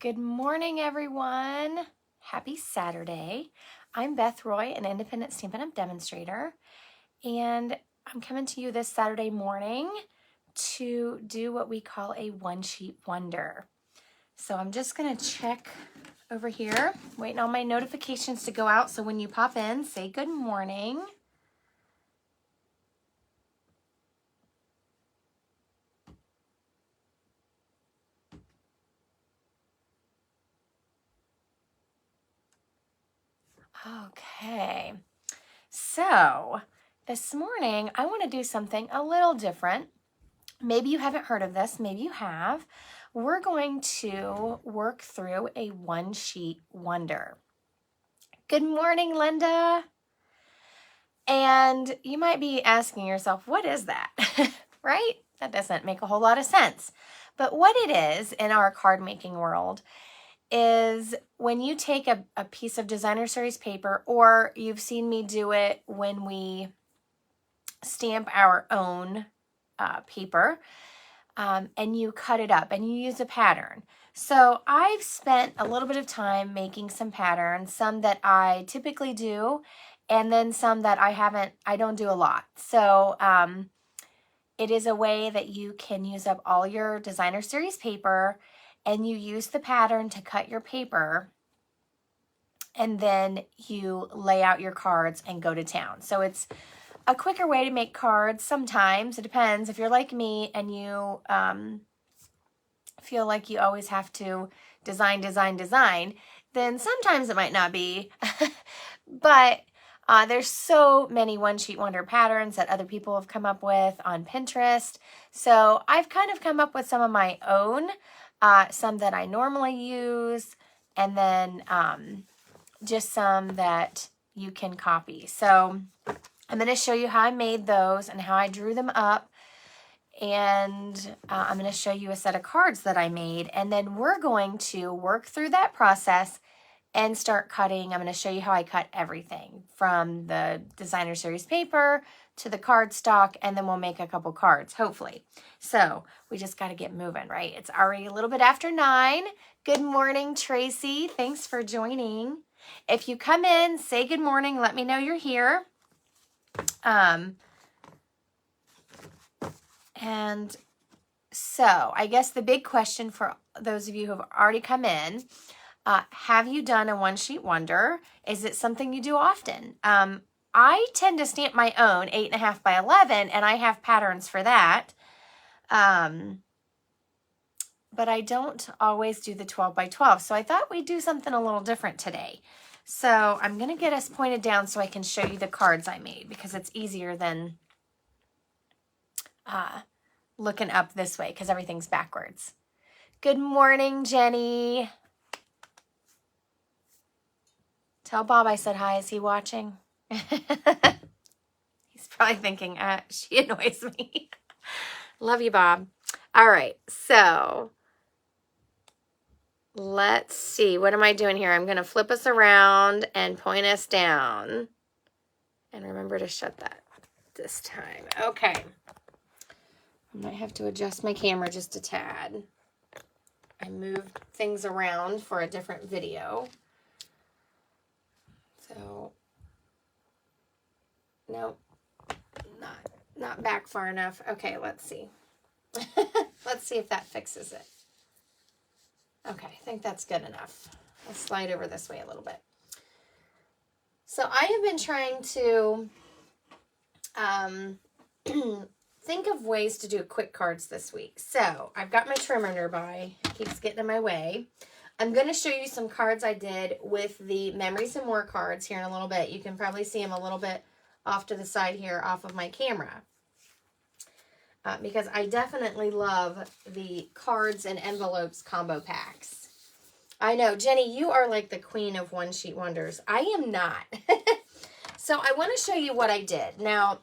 Good morning, everyone. Happy Saturday. I'm Beth Roy, an independent Stampin' Up! Demonstrator, and I'm coming to you this Saturday morning to do what we call a one-sheet wonder. So I'm just going to check over here, waiting on my notifications to go out, so when you pop in, say good morning. Okay, so this morning I want to do something a little different. Maybe you haven't heard of this, maybe you have. We're going to work through a one-sheet wonder. Good morning, Linda. And you might be asking yourself, what is that? Right? That doesn't make a whole lot of sense. But what it is in our card making world is when you take a piece of designer series paper, or you've seen me do it when we stamp our own paper, and you cut it up and you use a pattern. So I've spent a little bit of time making some patterns, some that I typically do, and then some that I don't do a lot. So it is a way that you can use up all your designer series paper, and you use the pattern to cut your paper, and then you lay out your cards and go to town. So it's a quicker way to make cards. Sometimes it depends. If you're like me and you feel like you always have to design, then sometimes it might not be. But there's so many one-sheet wonder patterns that other people have come up with on Pinterest. So I've kind of come up with some of my own, some that I normally use, and then just some that you can copy. So I'm going to show you how I made those and how I drew them up. And I'm going to show you a set of cards that I made. And then we're going to work through that process and start cutting. I'm going to show you how I cut everything from the designer series paper to the cardstock, and then we'll make a couple cards, hopefully. So we just got to get moving, right? It's already a little bit after 9. Good morning, Tracy. Thanks for joining. If you come in, say good morning. Let me know you're here. And so I guess the big question for those of you who have already come in, have you done a one-sheet wonder? Is it something you do often? I tend to stamp my own 8.5 by 11, and I have patterns for that. But I don't always do the 12 by 12. So I thought we'd do something a little different today. So I'm going to get us pointed down so I can show you the cards I made, because it's easier than looking up this way because everything's backwards. Good morning, Jenny. Tell Bob I said hi. Is he watching? He's probably thinking, she annoys me. Love you, Bob. All right, so let's see. What am I doing here? I'm going to flip us around and point us down. And remember to shut that this time. Okay. I might have to adjust my camera just a tad. I moved things around for a different video. So, nope, not back far enough. Okay, let's see. Let's see if that fixes it. Okay, I think that's good enough. I'll slide over this way a little bit. So I have been trying to think of ways to do quick cards this week. So I've got my trimmer nearby. It keeps getting in my way. I'm going to show you some cards I did with the Memories and More cards here in a little bit. You can probably see them a little bit off to the side here off of my camera. Because I definitely love the cards and envelopes combo packs. I know, Jenny, you are like the queen of one-sheet wonders. I am not. So I want to show you what I did. Now,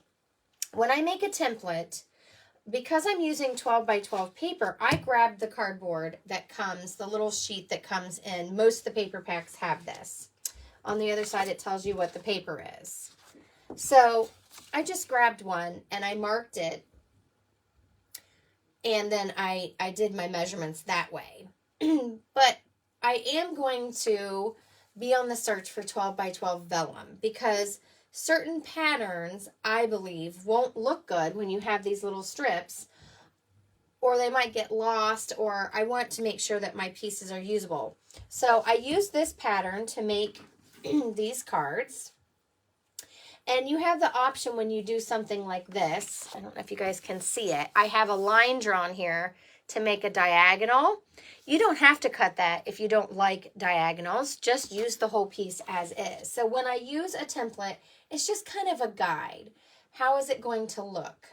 when I make a template, because I'm using 12 by 12 paper, I grabbed the cardboard that comes, the little sheet that comes in. Most of the paper packs have this. On the other side, it tells you what the paper is. So I just grabbed one and I marked it. And then I did my measurements that way. But I am going to be on the search for 12 by 12 vellum because certain patterns, I believe, won't look good when you have these little strips, or they might get lost, or I want to make sure that my pieces are usable. So I use this pattern to make these cards. And you have the option when you do something like this. I don't know if you guys can see it. I have a line drawn here to make a diagonal. You don't have to cut that if you don't like diagonals. Just use the whole piece as is. So when I use a template, it's just kind of a guide. How is it going to look?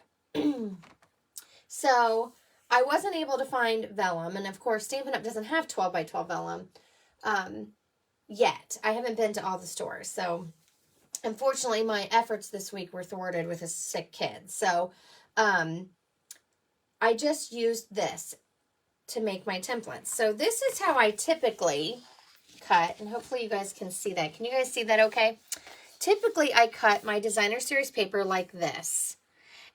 So I wasn't able to find vellum. And of course, Stampin' Up! Doesn't have 12 by 12 vellum yet. I haven't been to all the stores. So unfortunately, my efforts this week were thwarted with a sick kid. So I just used this to make my templates. So this is how I typically cut, and hopefully you guys can see that. Can you guys see that okay? Typically, I cut my designer series paper like this,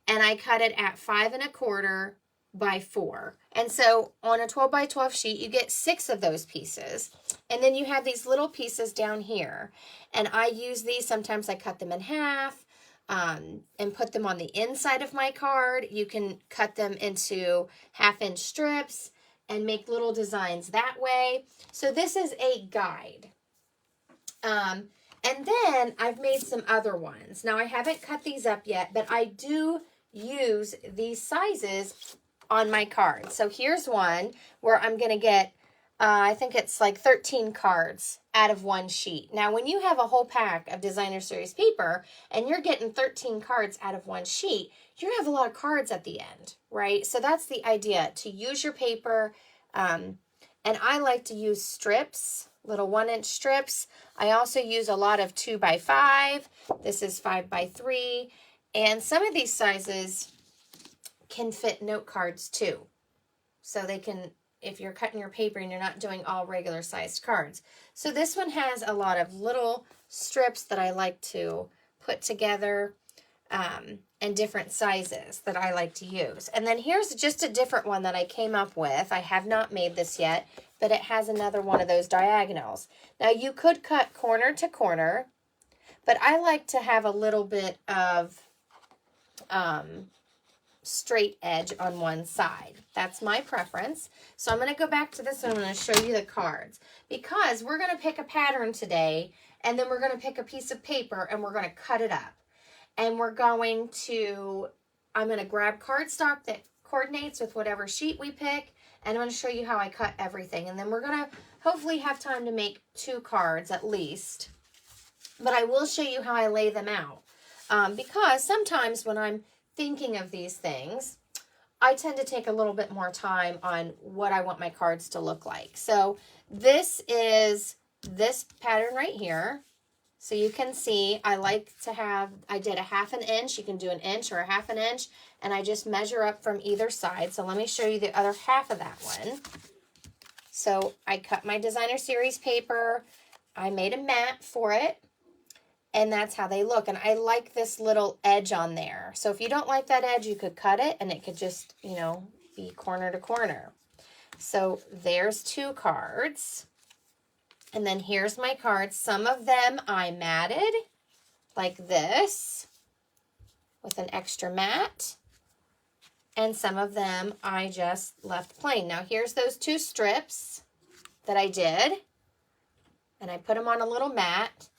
and I cut it at 5 1/4 by 4. And so on a 12 by 12 sheet, you get 6 of those pieces. And then you have these little pieces down here. And I use these, sometimes I cut them in half and put them on the inside of my card. You can cut them into 1/2-inch strips and make little designs that way. So this is a guide. And then I've made some other ones. Now I haven't cut these up yet, but I do use these sizes on my card. So here's one where I'm going to get, I think it's like 13 cards out of one sheet. Now, when you have a whole pack of designer series paper and you're getting 13 cards out of one sheet, you're going to have a lot of cards at the end, right? So that's the idea, to use your paper. And I like to use strips, little 1-inch strips. I also use a lot of 2 by 5. This is 5 by 3. And some of these sizes can fit note cards too. So they can, if you're cutting your paper and you're not doing all regular sized cards. So this one has a lot of little strips that I like to put together and different sizes that I like to use. And then here's just a different one that I came up with. I have not made this yet, but it has another one of those diagonals. Now you could cut corner to corner, but I like to have a little bit of straight edge on one side. That's my preference. So I'm going to go back to this and I'm going to show you the cards, because we're going to pick a pattern today, and then we're going to pick a piece of paper and we're going to cut it up. And we're going to, I'm going to grab cardstock that coordinates with whatever sheet we pick, and I'm going to show you how I cut everything. And then we're going to hopefully have time to make 2 cards at least. But I will show you how I lay them out. Because sometimes when I'm thinking of these things, I tend to take a little bit more time on what I want my cards to look like. So this is this pattern right here. So you can see I like to have, I did a 1/2 inch. You can do 1 inch or a 1/2 inch. And I just measure up from either side. So let me show you the other half of that one. So I cut my designer series paper. I made a mat for it. And that's how they look. And I like this little edge on there. So if you don't like that edge, you could cut it and it could just, you know, be corner to corner. So there's 2 cards. And then here's my cards. Some of them I matted like this with an extra mat. And some of them I just left plain. Now here's those 2 strips that I did. And I put them on a little mat.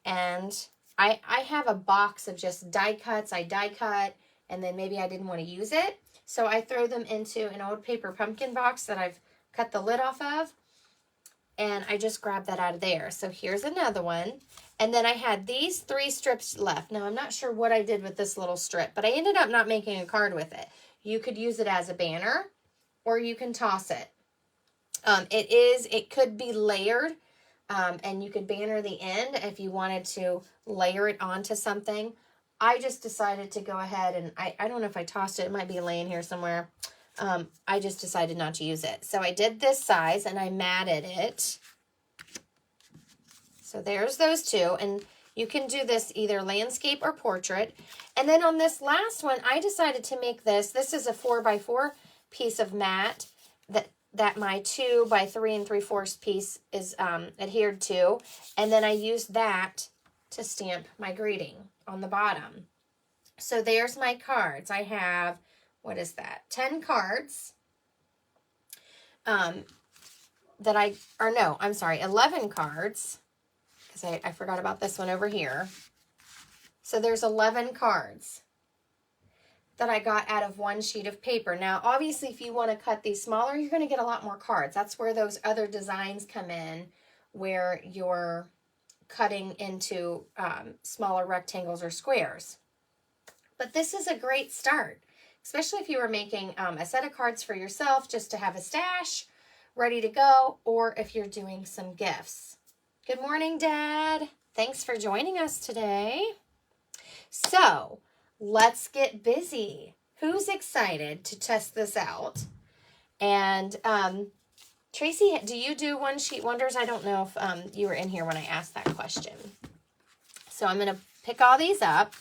And I have a box of just die cuts. I die cut, and then maybe I didn't want to use it. So I throw them into an old paper pumpkin box that I've cut the lid off of. And I just grabbed that out of there. So here's another one. And then I had these 3 strips left. Now, I'm not sure what I did with this little strip, but I ended up not making a card with it. You could use it as a banner, or you can toss it. It could be layered. And you could banner the end if you wanted to layer it onto something. I just decided to go ahead and I don't know if I tossed it. It might be laying here somewhere. I just decided not to use it. So I did this size and I matted it. So there's those 2. And you can do this either landscape or portrait. And then on this last one, I decided to make this. This is a 4 by 4 piece of mat that that my 2 by 3 3/4 piece is adhered to, and then I used that to stamp my greeting on the bottom. So there's my cards. I have, what is that, 10 cards that I'm sorry, 11 cards, because I forgot about this one over here. So there's 11 cards that I got out of one sheet of paper. Now, obviously, if you want to cut these smaller, you're going to get a lot more cards. That's where those other designs come in, where you're cutting into smaller rectangles or squares. But this is a great start, especially if you were making a set of cards for yourself just to have a stash ready to go, or if you're doing some gifts. Good morning, Dad. Thanks for joining us today. So, let's get busy. Who's excited to test this out? And Tracy, do you do one sheet wonders? I don't know if you were in here when I asked that question. So I'm going to pick all these up.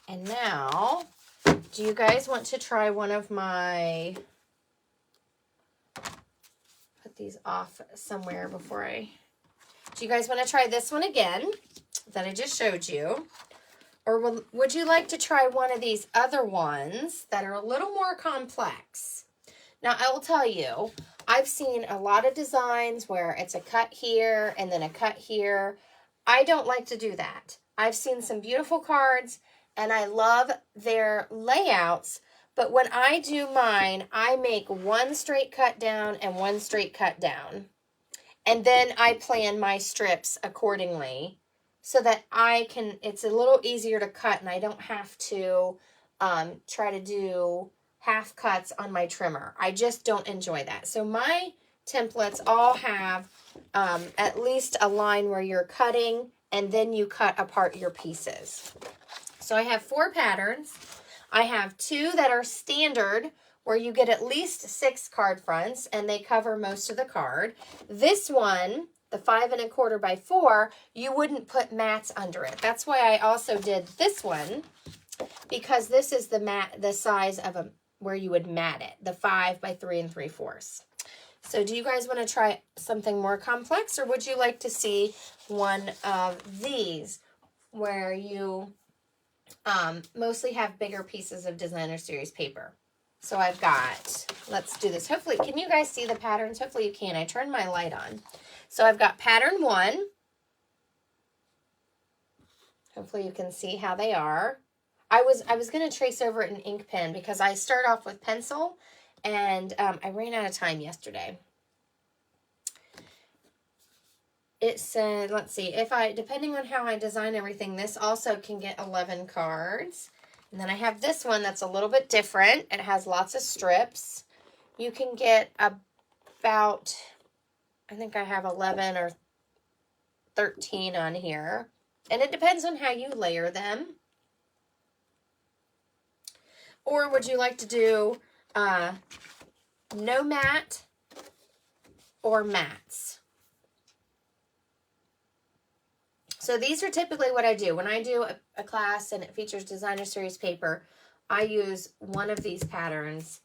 And now, do you guys want to try one of my... Put these off somewhere before I... Do you guys want to try this one again that I just showed you? Or would you like to try one of these other ones that are a little more complex? Now, I will tell you, I've seen a lot of designs where it's a cut here and then a cut here. I don't like to do that. I've seen some beautiful cards and I love their layouts, but when I do mine, I make one straight cut down and one straight cut down. And then I plan my strips accordingly so that it's a little easier to cut and I don't have to try to do half cuts on my trimmer. I just don't enjoy that. So my templates all have at least a line where you're cutting and then you cut apart your pieces. So I have 4 patterns. I have 2 that are standard, where you get at least 6 card fronts and they cover most of the card. This one, the 5 1/4 by 4, you wouldn't put mats under it. That's why I also did this one, because this is the size of where you would mat it, the 5 by 3 3/4. So do you guys want to try something more complex, or would you like to see one of these where you mostly have bigger pieces of designer series paper? So I've got, let's do this. Hopefully, can you guys see the patterns? Hopefully you can. I turned my light on. So I've got pattern 1. Hopefully you can see how they are. I was going to trace over it in ink pen because I start off with pencil and I ran out of time yesterday. It said, let's see, depending on how I design everything, this also can get 11 cards. And then I have this one that's a little bit different. It has lots of strips. You can get about, I think I have 11 or 13 on here. And it depends on how you layer them. Or would you like to do no mat or mats? So these are typically what I do. When I do a class and it features designer series paper, I use one of these patterns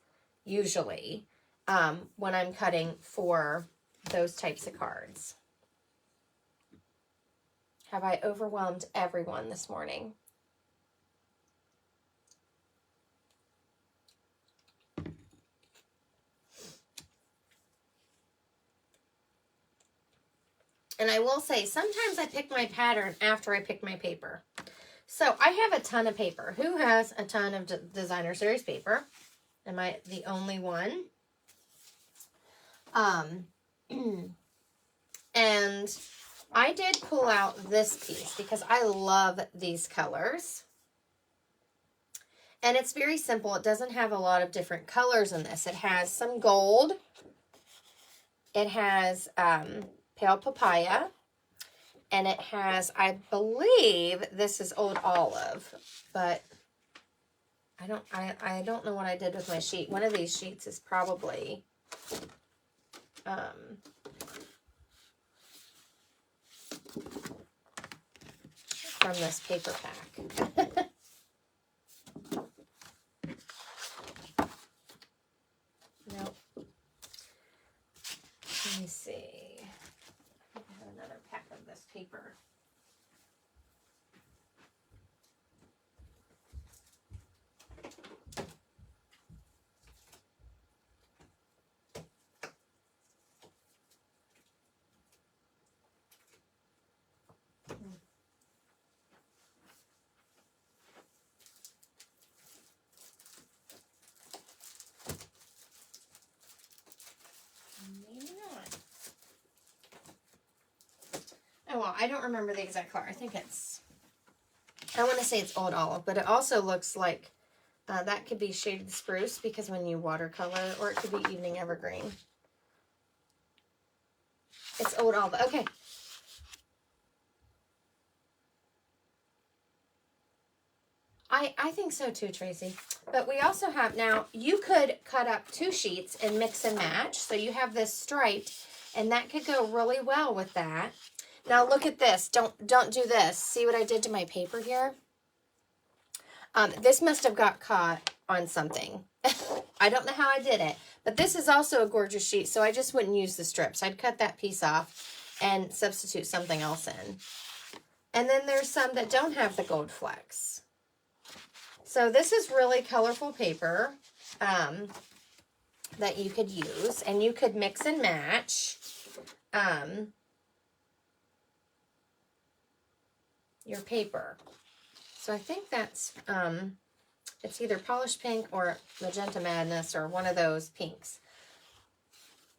usually when I'm cutting for those types of cards. Have I overwhelmed everyone this morning? And I will say, sometimes I pick my pattern after I pick my paper. So I have a ton of paper. Who has a ton of designer series paper? Am I the only one? And I did pull out this piece because I love these colors. And it's very simple. It doesn't have a lot of different colors in this. It has some gold. It has pale papaya, and it has, I believe this is old olive, but I don't know what I did with my sheet. One of these sheets is probably from this paper pack. see. I think I have another pack of this paper. Maybe not. Oh, well, I don't remember the exact color. I think it's, I want to say it's Old Olive, but it also looks like that could be Shaded Spruce because when you watercolor, or it could be Evening Evergreen. It's Old Olive. Okay. I think so too, Tracy. But we also have, now you could cut up 2 sheets and mix and match. So you have this striped, and that could go really well with that. Now look at this. Don't do this. See what I did to my paper here? This must have got caught on something. I don't know how I did it, but this is also a gorgeous sheet, so I just wouldn't use the strips. I'd cut that piece off and substitute something else in. And then there's some that don't have the gold flecks. So this is really colorful paper that you could use, and you could mix and match your paper. So I think that's, it's either Polished Pink or Magenta Madness or one of those pinks.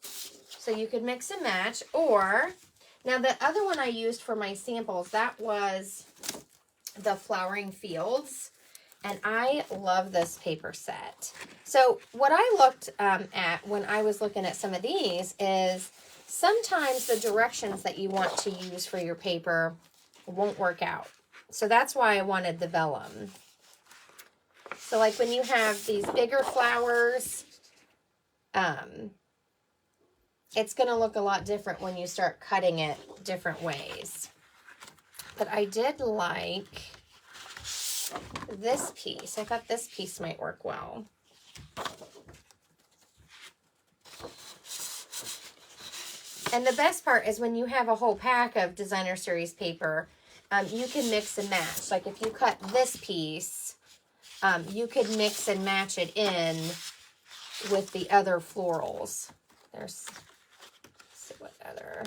So you could mix and match, or, now the other one I used for my samples, that was the Flowering Fields. And I love this paper set. So what I looked at when I was looking at some of these is sometimes the directions that you want to use for your paper won't work out. So that's why I wanted the vellum. So like when you have these bigger flowers, it's going to look a lot different when you start cutting it different ways. But I did like this piece. I thought this piece might work well. And the best part is when you have a whole pack of designer series paper, you can mix and match. Like if you cut this piece, you could mix and match it in with the other florals. There's, let's see what other.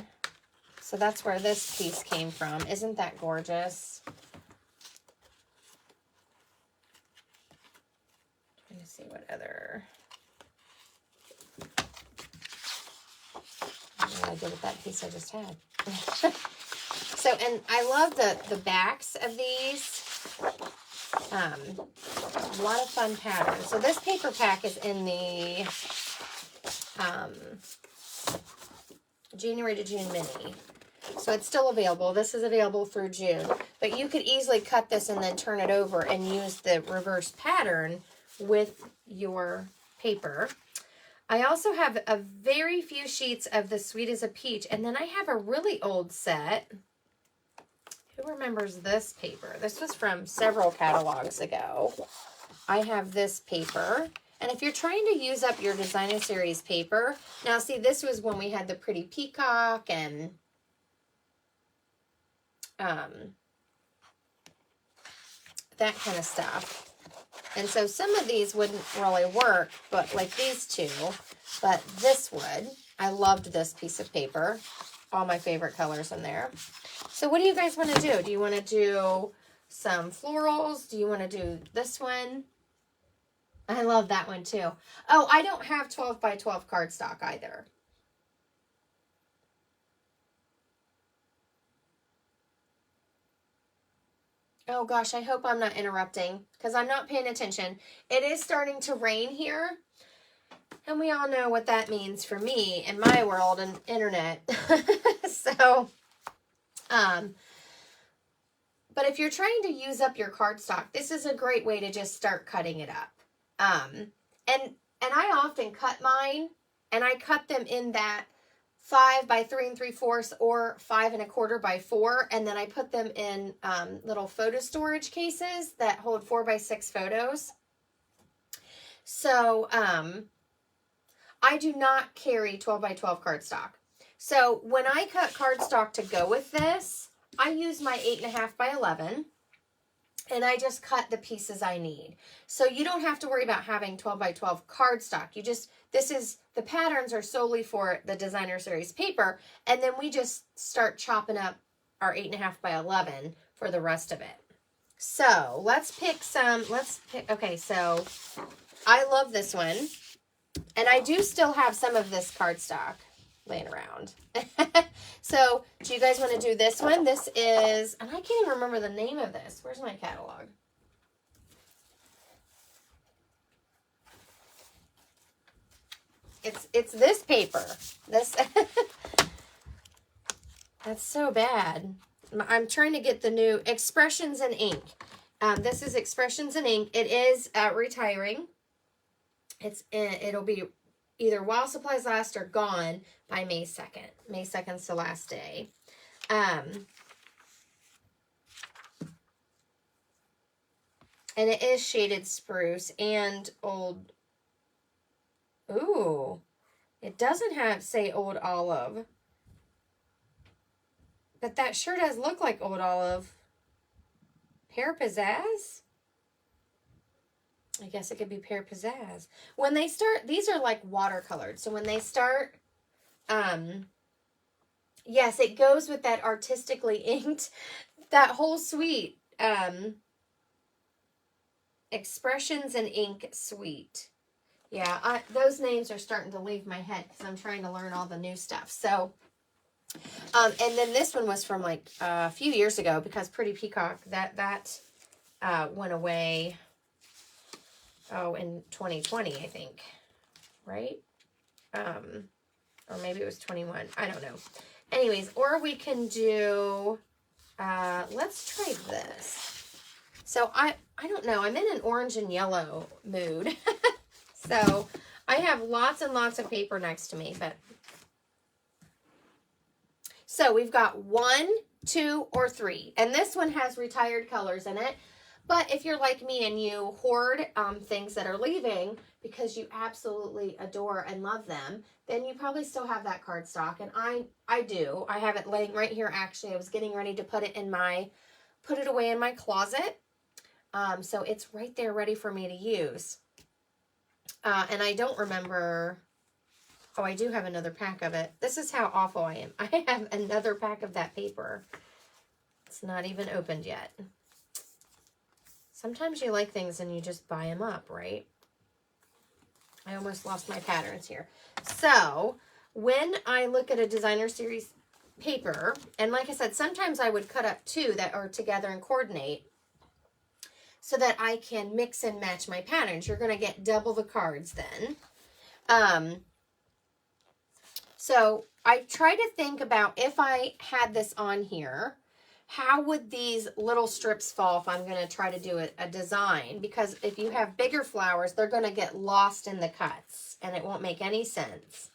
So that's where this piece came from. Isn't that gorgeous? Trying to see what other. I don't know what I did with that piece I just had. So, and I love the backs of these. A lot of fun patterns. So this paper pack is in the January to June mini. So it's still available. This is available through June. But you could easily cut this and then turn it over and use the reverse pattern with your paper. I also have a very few sheets of the Sweet as a Peach. And then I have a really old set. Who remembers this paper? This was from several catalogs ago. I have this paper. And if you're trying to use up your designer series paper, now see, this was when we had the pretty peacock and that kind of stuff. And so some of these wouldn't really work, but like these two, but this would. I loved this piece of paper. All my favorite colors in there. So what do you guys want to do? Do you want to do some florals? Do you want to do this one? I love that one too. Oh, I don't have 12 by 12 cardstock either. Oh gosh, I hope I'm not interrupting because I'm not paying attention. It is starting to rain here. And we all know what that means for me in my world and internet. So, but if you're trying to use up your cardstock, this is a great way to just start cutting it up. And I often cut mine, and I cut them in that 5 by 3 3/4 or 5 1/4 by 4, and then I put them in little photo storage cases that hold 4 by 6 photos. So I do not carry 12 by 12 cardstock. So when I cut cardstock to go with this, I use my 8.5 by 11. And I just cut the pieces I need. So you don't have to worry about having 12 by 12 cardstock. The patterns are solely for the designer series paper. And then we just start chopping up our 8.5 by 11 for the rest of it. So okay, so I love this one. And I do still have some of this cardstock laying around. So, do you guys want to do this one? This is, and I can't even remember the name of this. Where's my catalog? It's this paper. This That's so bad. I'm trying to get the new Expressions in Ink. This is Expressions in Ink. It is retiring. It'll be either while supplies last or gone by May 2nd. May 2nd's the last day. And it is shaded spruce and old. Ooh, it doesn't say old olive. But that sure does look like old olive. Pear Pizzazz? I guess it could be Pear Pizzazz. When they start, these are like watercolored. So when they start, yes, it goes with that artistically inked, that whole suite. Expressions in Ink suite. Yeah, those names are starting to leave my head because I'm trying to learn all the new stuff. So, and then this one was from like a few years ago because Pretty Peacock, that went away. Oh, in 2020, I think, right? Or maybe it was 21. I don't know. Anyways, or we can do, let's try this. So I don't know. I'm in an orange and yellow mood. So I have lots and lots of paper next to me, so we've got 1, 2, or 3. And this one has retired colors in it. But if you're like me and you hoard things that are leaving because you absolutely adore and love them, then you probably still have that cardstock. And I do. I have it laying right here. Actually, I was getting ready to put it away in my closet. So it's right there ready for me to use. And I don't remember. Oh, I do have another pack of it. This is how awful I am. I have another pack of that paper. It's not even opened yet. Sometimes you like things and you just buy them up, right? I almost lost my patterns here. So when I look at a designer series paper, and like I said, sometimes I would cut up 2 that are together and coordinate so that I can mix and match my patterns. You're going to get double the cards then. So I try to think about if I had this on here, how would these little strips fall if I'm going to try to do a design? Because if you have bigger flowers, they're going to get lost in the cuts and it won't make any sense.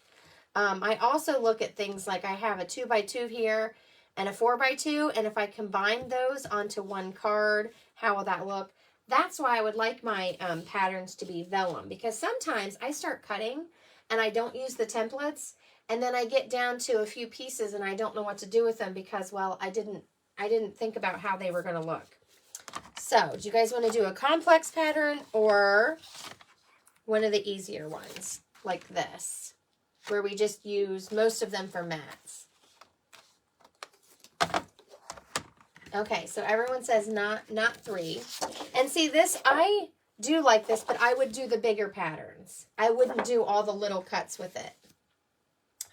I also look at things like I have a 2x2 here and a 4x2. And if I combine those onto one card, how will that look? That's why I would like my patterns to be vellum, because sometimes I start cutting and I don't use the templates. And then I get down to a few pieces and I don't know what to do with them because, well, I didn't think about how they were going to look. So, do you guys want to do a complex pattern or one of the easier ones like this, where we just use most of them for mats? Okay, so everyone says not 3. And see, this, I do like this, but I would do the bigger patterns. I wouldn't do all the little cuts with it,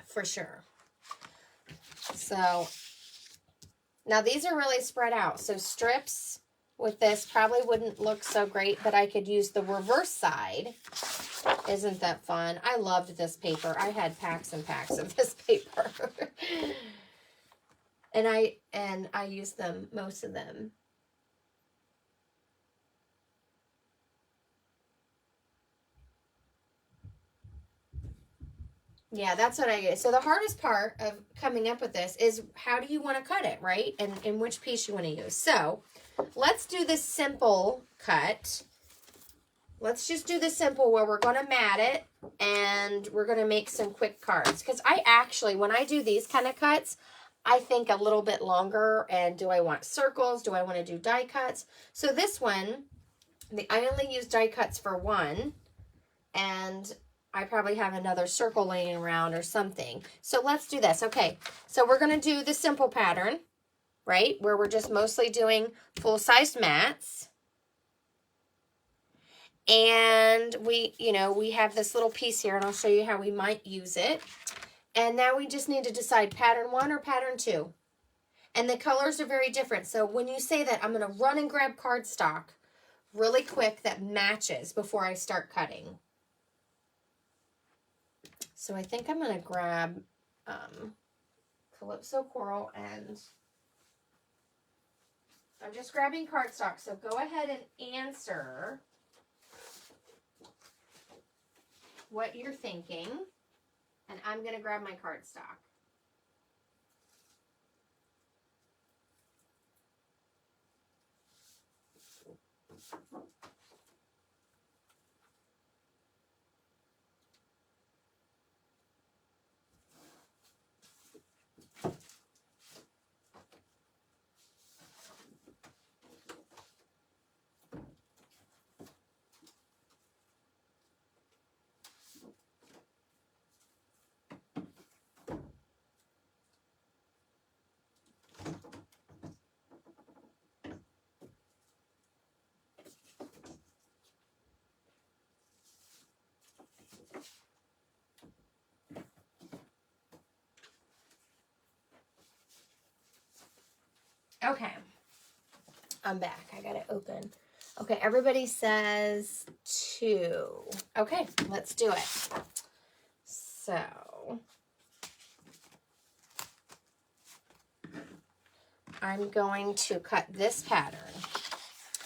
for sure. So, now these are really spread out. So strips with this probably wouldn't look so great, but I could use the reverse side. Isn't that fun? I loved this paper. I had packs and packs of this paper. And I used them, most of them. Yeah, that's what I get. So the hardest part of coming up with this is how do you want to cut it, right? And which piece you want to use. So let's do this simple cut. let's just do the simple where we're going to mat it and we're going to make some quick cards. Because I actually, when I do these kind of cuts, I think a little bit longer. And do I want circles? Do I want to do die cuts? So this one, I only use die cuts for one. And I probably have another circle laying around or something. So let's do this. Okay, so we're going to do the simple pattern, right? Where we're just mostly doing full-sized mats. And we have this little piece here, and I'll show you how we might use it. And now we just need to decide pattern 1 or pattern 2. And the colors are very different. So when you say that, I'm going to run and grab cardstock really quick that matches before I start cutting. So I think I'm going to grab Calypso Coral, and I'm just grabbing cardstock. So go ahead and answer what you're thinking, and I'm going to grab my cardstock. Okay, I'm back. I got it open. Okay, everybody says 2. Okay, let's do it. So, I'm going to cut this pattern.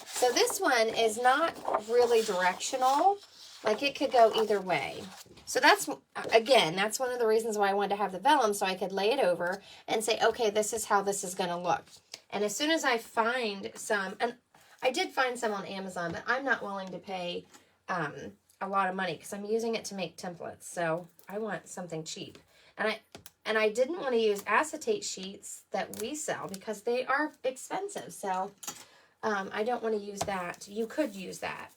So this one is not really directional. Like, it could go either way. So that's, again, that's one of the reasons why I wanted to have the vellum, so I could lay it over and say, okay, this is how this is going to look. And as soon as I find some, and I did find some on Amazon, but I'm not willing to pay a lot of money because I'm using it to make templates. So I want something cheap. And I didn't want to use acetate sheets that we sell because they are expensive. So I don't want to use that. You could use that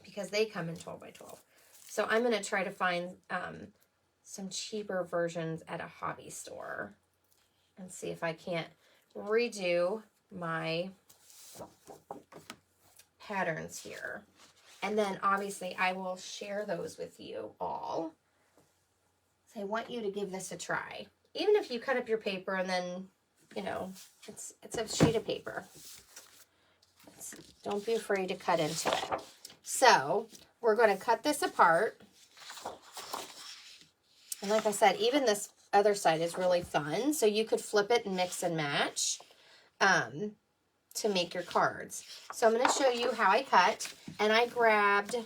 because they come in 12 by 12. So I'm going to try to find some cheaper versions at a hobby store and see if I can't redo my patterns here. And then obviously I will share those with you all. So I want you to give this a try. Even if you cut up your paper and then, you know, it's a sheet of paper. Don't be afraid to cut into it. So we're going to cut this apart. And like I said, even this other side is really fun. So you could flip it and mix and match to make your cards. So I'm going to show you how I cut. And I grabbed,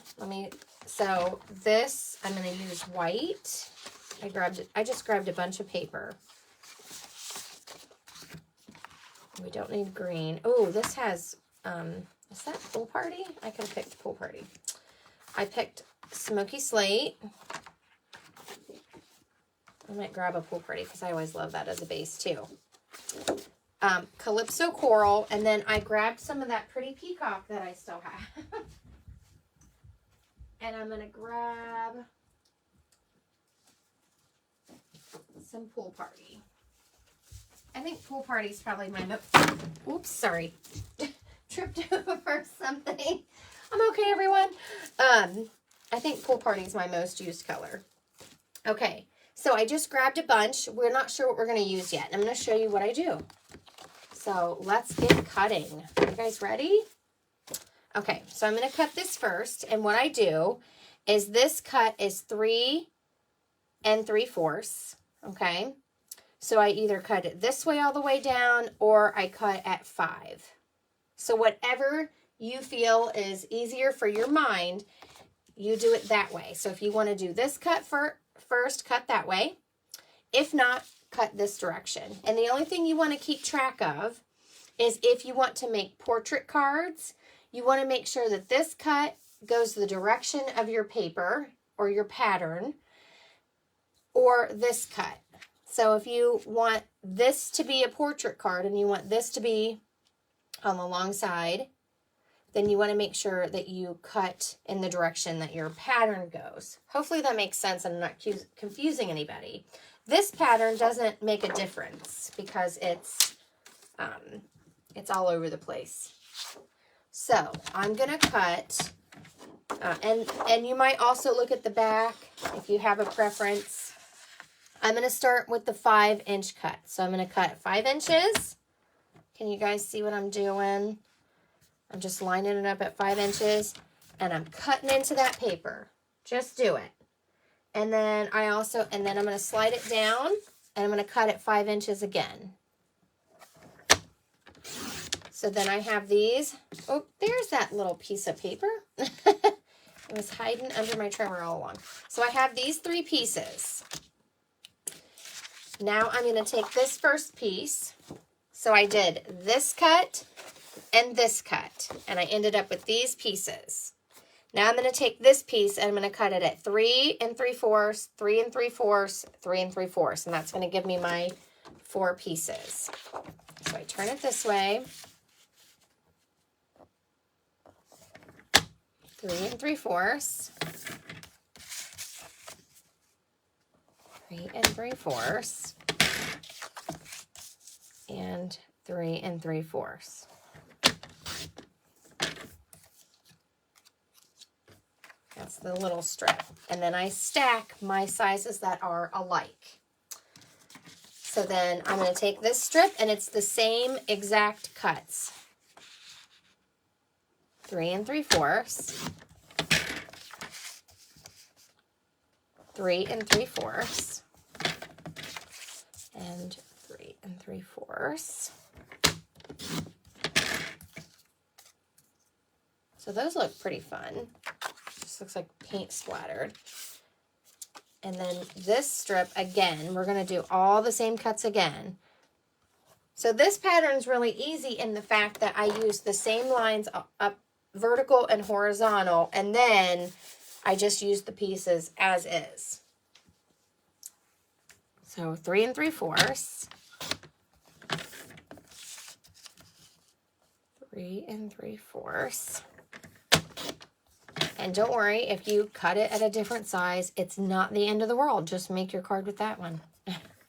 so this, I'm going to use white. I just grabbed a bunch of paper. We don't need green. Oh, this has, is that Pool Party? I could have picked Pool Party. I picked Smoky Slate. I might grab a Pool Party because I always love that as a base too. Calypso Coral, and then I grabbed some of that pretty peacock that I still have. And I'm going to grab some Pool Party. I think Pool Party is probably my oops, sorry. Tripped over something. I'm okay, everyone. I think Pool Party is my most used color. Okay, so I just grabbed a bunch. We're not sure what we're going to use yet. I'm going to show you what I do. So let's get cutting. Are you guys ready? Okay, so I'm going to cut this first. And what I do is this cut is 3 3/4. Okay, so I either cut it this way all the way down or I cut at 5. So whatever you feel is easier for your mind, you do it that way. So if you want to do this cut first, cut that way. If not, cut this direction. And the only thing you want to keep track of is if you want to make portrait cards, you want to make sure that this cut goes the direction of your paper or your pattern, or this cut. So if you want this to be a portrait card and you want this to be on the long side, then you want to make sure that you cut in the direction that your pattern goes. Hopefully that makes sense and I'm not confusing anybody. This pattern doesn't make a difference because it's all over the place. So I'm going to cut, and you might also look at the back if you have a preference. I'm going to start with the 5-inch cut. So I'm going to cut 5 inches. Can you guys see what I'm doing? I'm just lining it up at 5 inches, and I'm cutting into that paper. Just do it. And then I'm going to slide it down, and I'm going to cut it 5 inches again. So then I have these. Oh, there's that little piece of paper. It was hiding under my trimmer all along. So I have these 3 pieces. Now I'm going to take this first piece. So I did this cut and this cut, and I ended up with these pieces. Now I'm going to take this piece and I'm going to cut it at 3 3/4, 3 3/4, 3 3/4, and that's going to give me my 4 pieces. So I turn it this way. 3 3/4, 3 3/4, and 3 3/4. That's the little strip. And then I stack my sizes that are alike. So then I'm going to take this strip, and it's the same exact cuts. 3 3/4, 3 3/4, and 3 3/4. So those look pretty fun. Just looks like paint splattered. And then this strip, again, we're going to do all the same cuts again. So this pattern is really easy in the fact that I use the same lines up vertical and horizontal, and then I just use the pieces as is. So 3 3/4, 3 3/4. And don't worry, if you cut it at a different size, it's not the end of the world. Just make your card with that one,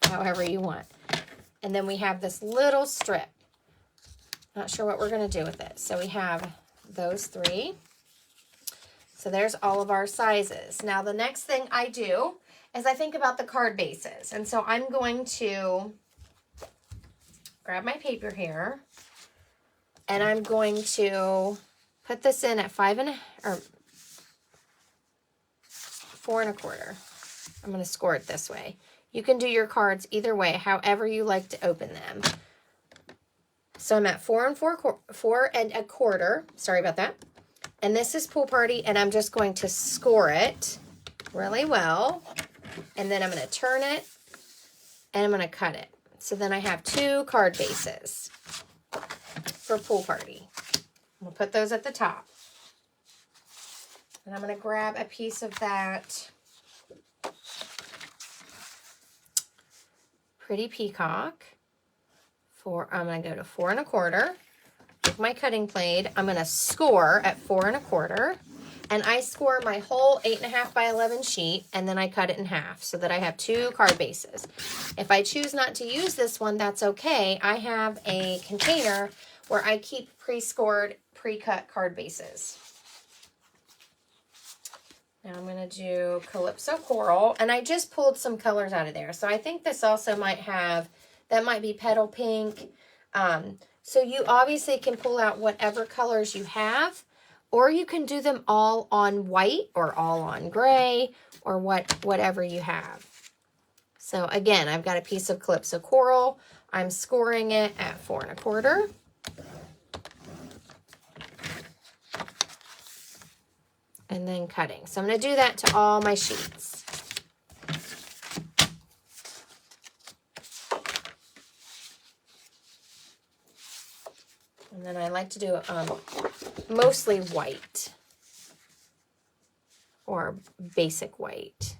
however you want. And then we have this little strip. Not sure what we're going to do with it. So we have those 3. So there's all of our sizes. Now the next thing I do is I think about the card bases. And so I'm going to grab my paper here, and I'm going to put this in at 4 1/4. I'm going to score it this way. You can do your cards either way, however you like to open them. So I'm at 4 1/4. Sorry about that. And this is Pool Party, and I'm just going to score it really well. And then I'm going to turn it, and I'm going to cut it. So then I have 2 card bases for Pool Party. I'm going to put those at the top. And I'm going to grab a piece of that Pretty Peacock. I'm going to go to 4 1/4. With my cutting blade, I'm going to score at 4 1/4. And I score my whole 8.5 by 11 sheet, and then I cut it in half so that I have 2 card bases. If I choose not to use this one, that's okay. I have a container where I keep pre-scored, pre-cut card bases. Now I'm going to do Calypso Coral, and I just pulled some colors out of there. So I think this also might have, that might be Petal Pink. So you obviously can pull out whatever colors you have, or you can do them all on white or all on gray or whatever you have. So again, I've got a piece of Calypso Coral. I'm scoring it at 4 1/4. And then cutting. So I'm going to do that to all my sheets. And then I like to do mostly white. or basic white.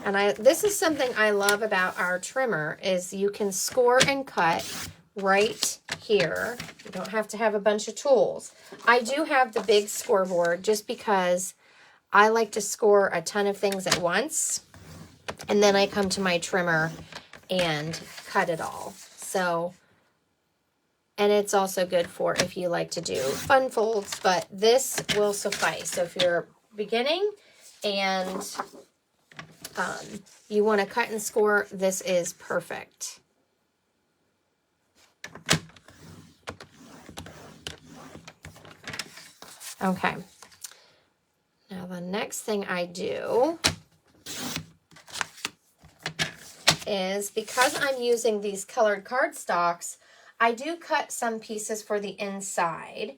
And this is something I love about our trimmer is you can score and cut right here. You don't have to have a bunch of tools. I do have the big scoreboard just because I like to score a ton of things at once. And then I come to my trimmer and cut it all. So, and it's also good for if you like to do fun folds, but this will suffice. So if you're beginning and you want to cut and score, this is perfect. Okay. Now the next thing I do is, because I'm using these colored cardstocks, I do cut some pieces for the inside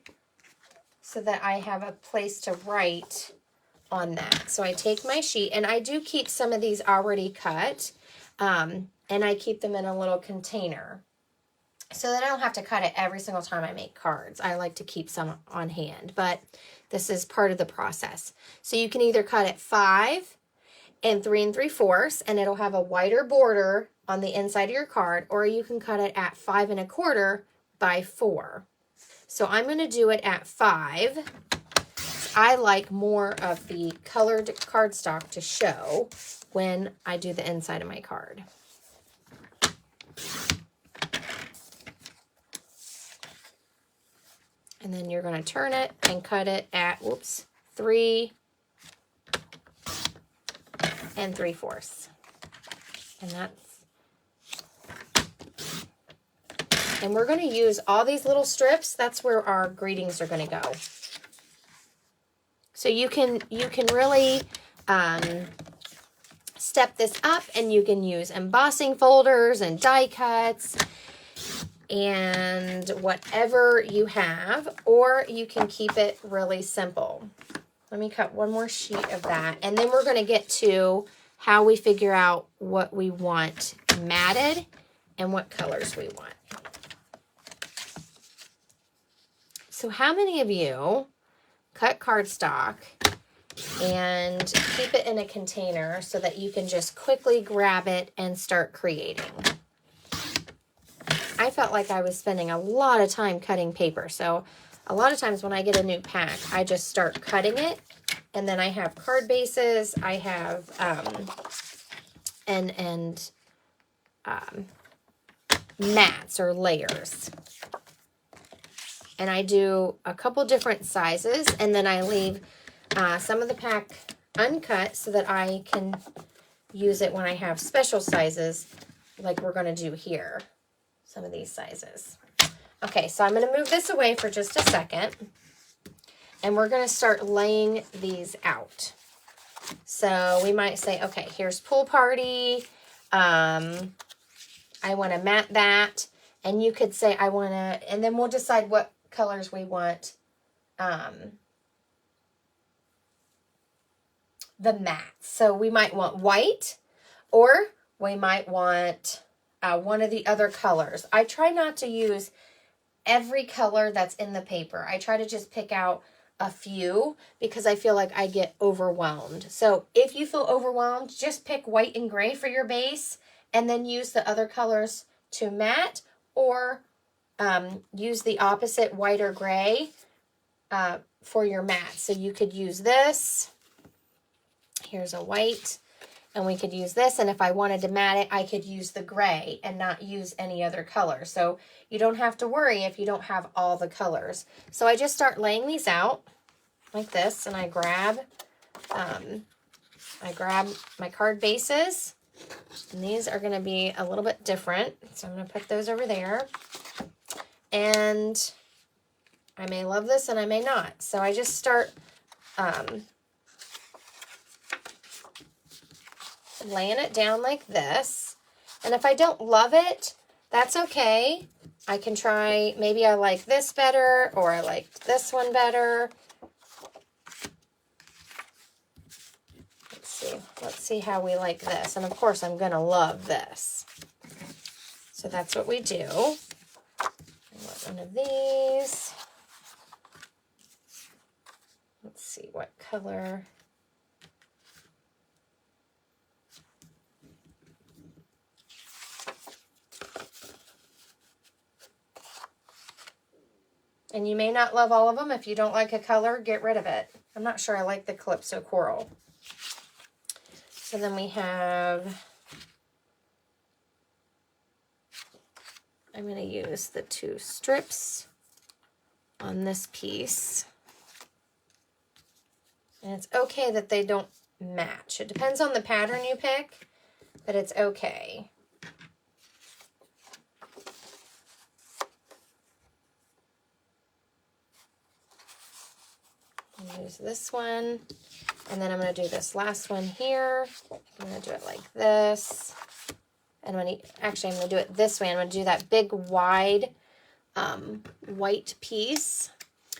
so that I have a place to write on that. So I take my sheet, and I do keep some of these already cut, and I keep them in a little container so that I don't have to cut it every single time I make cards. I like to keep some on hand, but this is part of the process. So you can either cut it 5 and 3 3/4, and it'll have a wider border on the inside of your card, or you can cut it at 5 1/4 by 4. So I'm going to do it at 5. I like more of the colored cardstock to show when I do the inside of my card. And then you're going to turn it and cut it at, 3 3/4. And we're going to use all these little strips. That's where our greetings are going to go. So you can really step this up, and you can use embossing folders and die cuts and whatever you have, or you can keep it really simple. Let me cut one more sheet of that, and then we're going to get to how we figure out what we want matted and what colors we want. So how many of you cut cardstock and keep it in a container so that you can just quickly grab it and start creating? I felt like I was spending a lot of time cutting paper. So a lot of times when I get a new pack, I just start cutting it, and then I have card bases, I have mats or layers. And I do a couple different sizes, and then I leave some of the pack uncut so that I can use it when I have special sizes like we're going to do here. Some of these sizes. Okay, so I'm going to move this away for just a second, and we're going to start laying these out. So we might say, okay, here's pool party. I want to mat that, and you could say I want to, and then we'll decide what colors we want the mats. So we might want white, or we might want one of the other colors. I try not to use every color that's in the paper. I try to just pick out a few because I feel like I get overwhelmed. So if you feel overwhelmed, just pick white and gray for your base, and then use the other colors to mat, or use the opposite, white or gray, for your mat. So you could use this. Here's a white. And we could use this, and if I wanted to mat it, I could use the gray and not use any other color. So you don't have to worry if you don't have all the colors. So I just start laying these out like this, and I grab my card bases, and these are going to be a little bit different. So I'm going to put those over there, and I may love this and I may not. So I just start laying it down like this. And if I don't love it, that's okay. I can try, maybe I like this better, or I like this one better. Let's see how we like this. And of course, I'm going to love this. So that's what we do. I want one of these. see what color. And you may not love all of them. If you don't like a color, get rid of it. I'm not sure I like the Calypso Coral. So then we have, I'm going to use the 2 strips on this piece. And it's okay that they don't match. It depends on the pattern you pick, but it's okay. Use this one, and then I'm going to do this last one here. I'm going to do it like this, and I'm going to do it this way. I'm going to do that big wide white piece.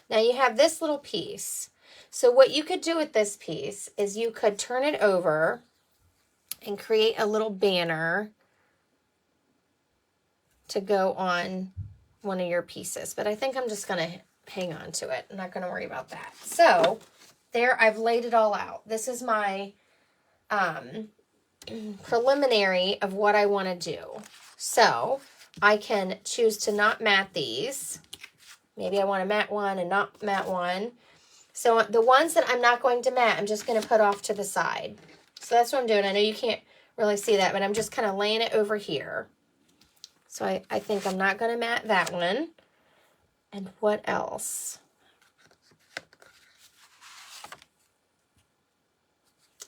Now you have this little piece. So what you could do with this piece is you could turn it over and create a little banner to go on one of your pieces. But I think I'm just going to hang on to it. I'm not going to worry about that. So there, I've laid it all out. This is my preliminary of what I want to do. So I can choose to not mat these. Maybe I want to mat one and not mat one. So the ones that I'm not going to mat, I'm just going to put off to the side. So that's what I'm doing. I know you can't really see that, but I'm just kind of laying it over here. So I think I'm not going to mat that one. And what else?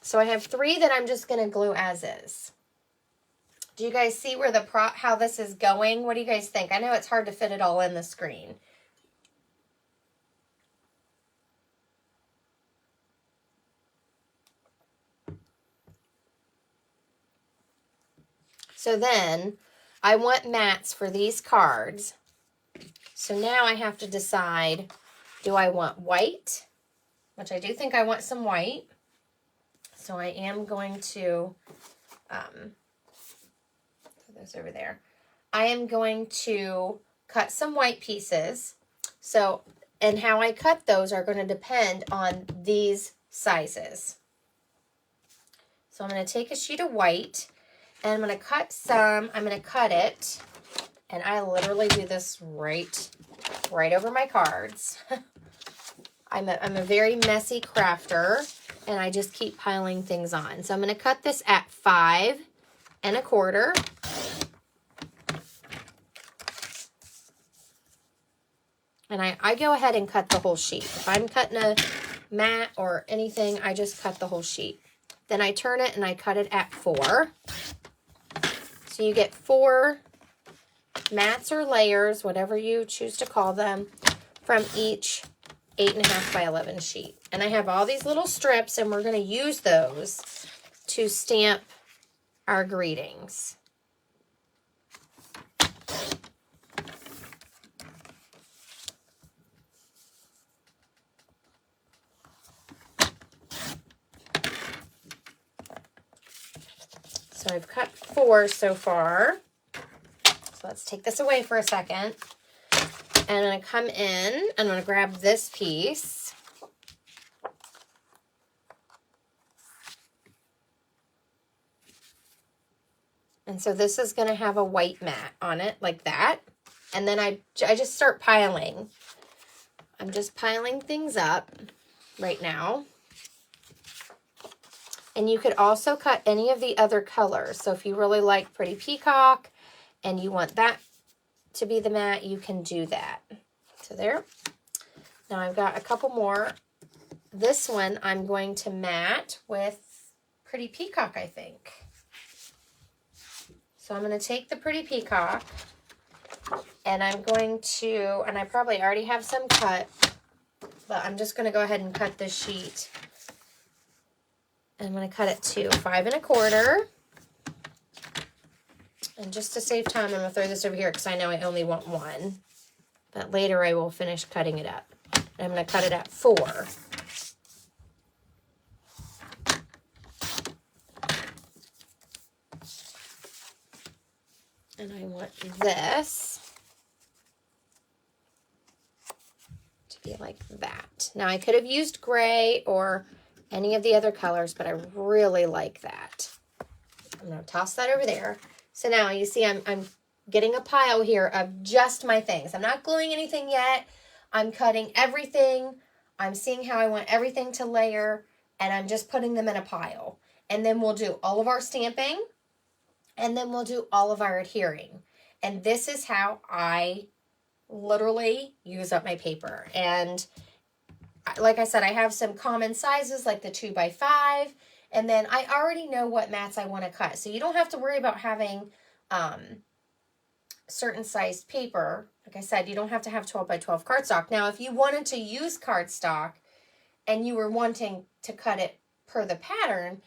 So I have 3 that I'm just going to glue as is. Do you guys see where how this is going? What do you guys think? I know it's hard to fit it all in the screen. So then I want mats for these cards. So now I have to decide, do I want white? Which I do think I want some white. So I am going to, put those over there. I am going to cut some white pieces. So, and how I cut those are going to depend on these sizes. So I'm going to take a sheet of white and I'm going to cut some, I'm going to cut it. And I literally do this right over my cards. I'm a very messy crafter, and I just keep piling things on. So I'm going to cut this at 5 1/4. And I go ahead and cut the whole sheet. If I'm cutting a mat or anything, I just cut the whole sheet. Then I turn it and I cut it at 4. So you get 4 mats or layers, whatever you choose to call them, from each 8.5 by 11 sheet. And I have all these little strips, and we're going to use those to stamp our greetings. So I've cut 4 so far. So let's take this away for a second. And I'm going to come in, I'm going to grab this piece. And so this is going to have a white mat on it like that. And then I just start piling. I'm just piling things up right now. And you could also cut any of the other colors. So if you really like Pretty Peacock and you want that to be the mat, you can do that. So there. Now I've got a couple more. This one I'm going to mat with Pretty Peacock, I think. So I'm going to take the Pretty Peacock and I'm going to, and I probably already have some cut, but I'm just going to go ahead and cut this sheet. I'm going to cut it to 5 1/4. And just to save time, I'm going to throw this over here because I know I only want one. But later I will finish cutting it up. And I'm going to cut it at 4. And I want this to be like that. Now I could have used gray or any of the other colors, but I really like that. I'm going to toss that over there. So now you see I'm getting a pile here of just my things. I'm not gluing anything yet. I'm cutting everything. I'm seeing how I want everything to layer, and I'm just putting them in a pile. And then we'll do all of our stamping, and then we'll do all of our adhering. And this is how I literally use up my paper. And like I said, I have some common sizes like the 2x5, and then I already know what mats I want to cut. So you don't have to worry about having certain sized paper. Like I said, you don't have to have 12x12 cardstock. Now, if you wanted to use cardstock and you were wanting to cut it per the pattern,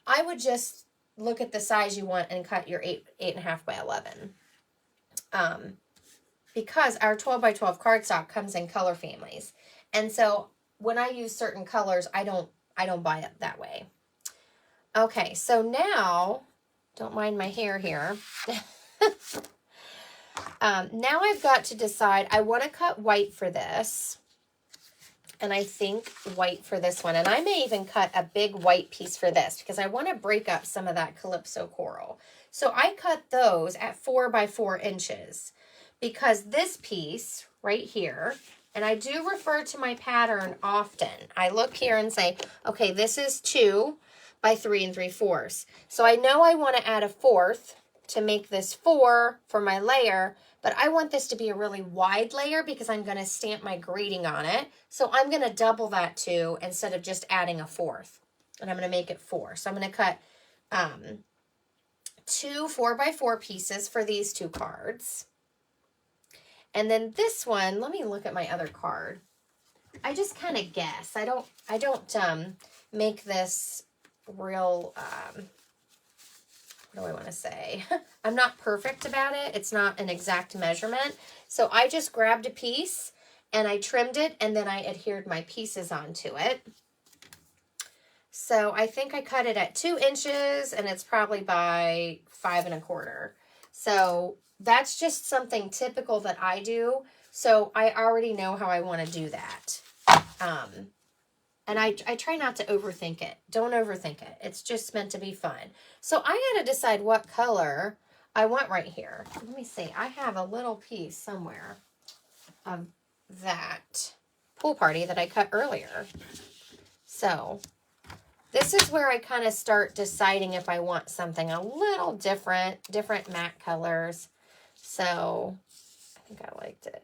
I would just look at the size you want and cut your 8.5 by 11. Because our 12x12 cardstock comes in color families. And so when I use certain colors, I don't buy it that way. Okay, so now, don't mind my hair here. Now I've got to decide, I want to cut white for this. And I think white for this one. And I may even cut a big white piece for this because I want to break up some of that Calypso coral. So I cut those at 4x4 inches because this piece right here, and I do refer to my pattern often. I look here and say, okay, this is 2 by 3 3/4. So I know I want to add a 1/4 to make this 4 for my layer, but I want this to be a really wide layer because I'm going to stamp my grading on it. So I'm going to double that 2 instead of just adding a 1/4. And I'm going to make it 4. So I'm going to cut 2 4x4 pieces for these 2 cards. And then this one, let me look at my other card. I just kind of guess. I don't make this real, what do I want to say? I'm not perfect about it. It's not an exact measurement. So I just grabbed a piece and I trimmed it and then I adhered my pieces onto it. So I think I cut it at 2 inches and it's probably by 5 1/4. So that's just something typical that I do. So I already know how I want to do that. And I try not to overthink it. Don't overthink it. It's just meant to be fun. So I got to decide what color I want right here. Let me see. I have a little piece somewhere of that pool party that I cut earlier. So this is where I kind of start deciding if I want something a little different matte colors. So I think I liked it.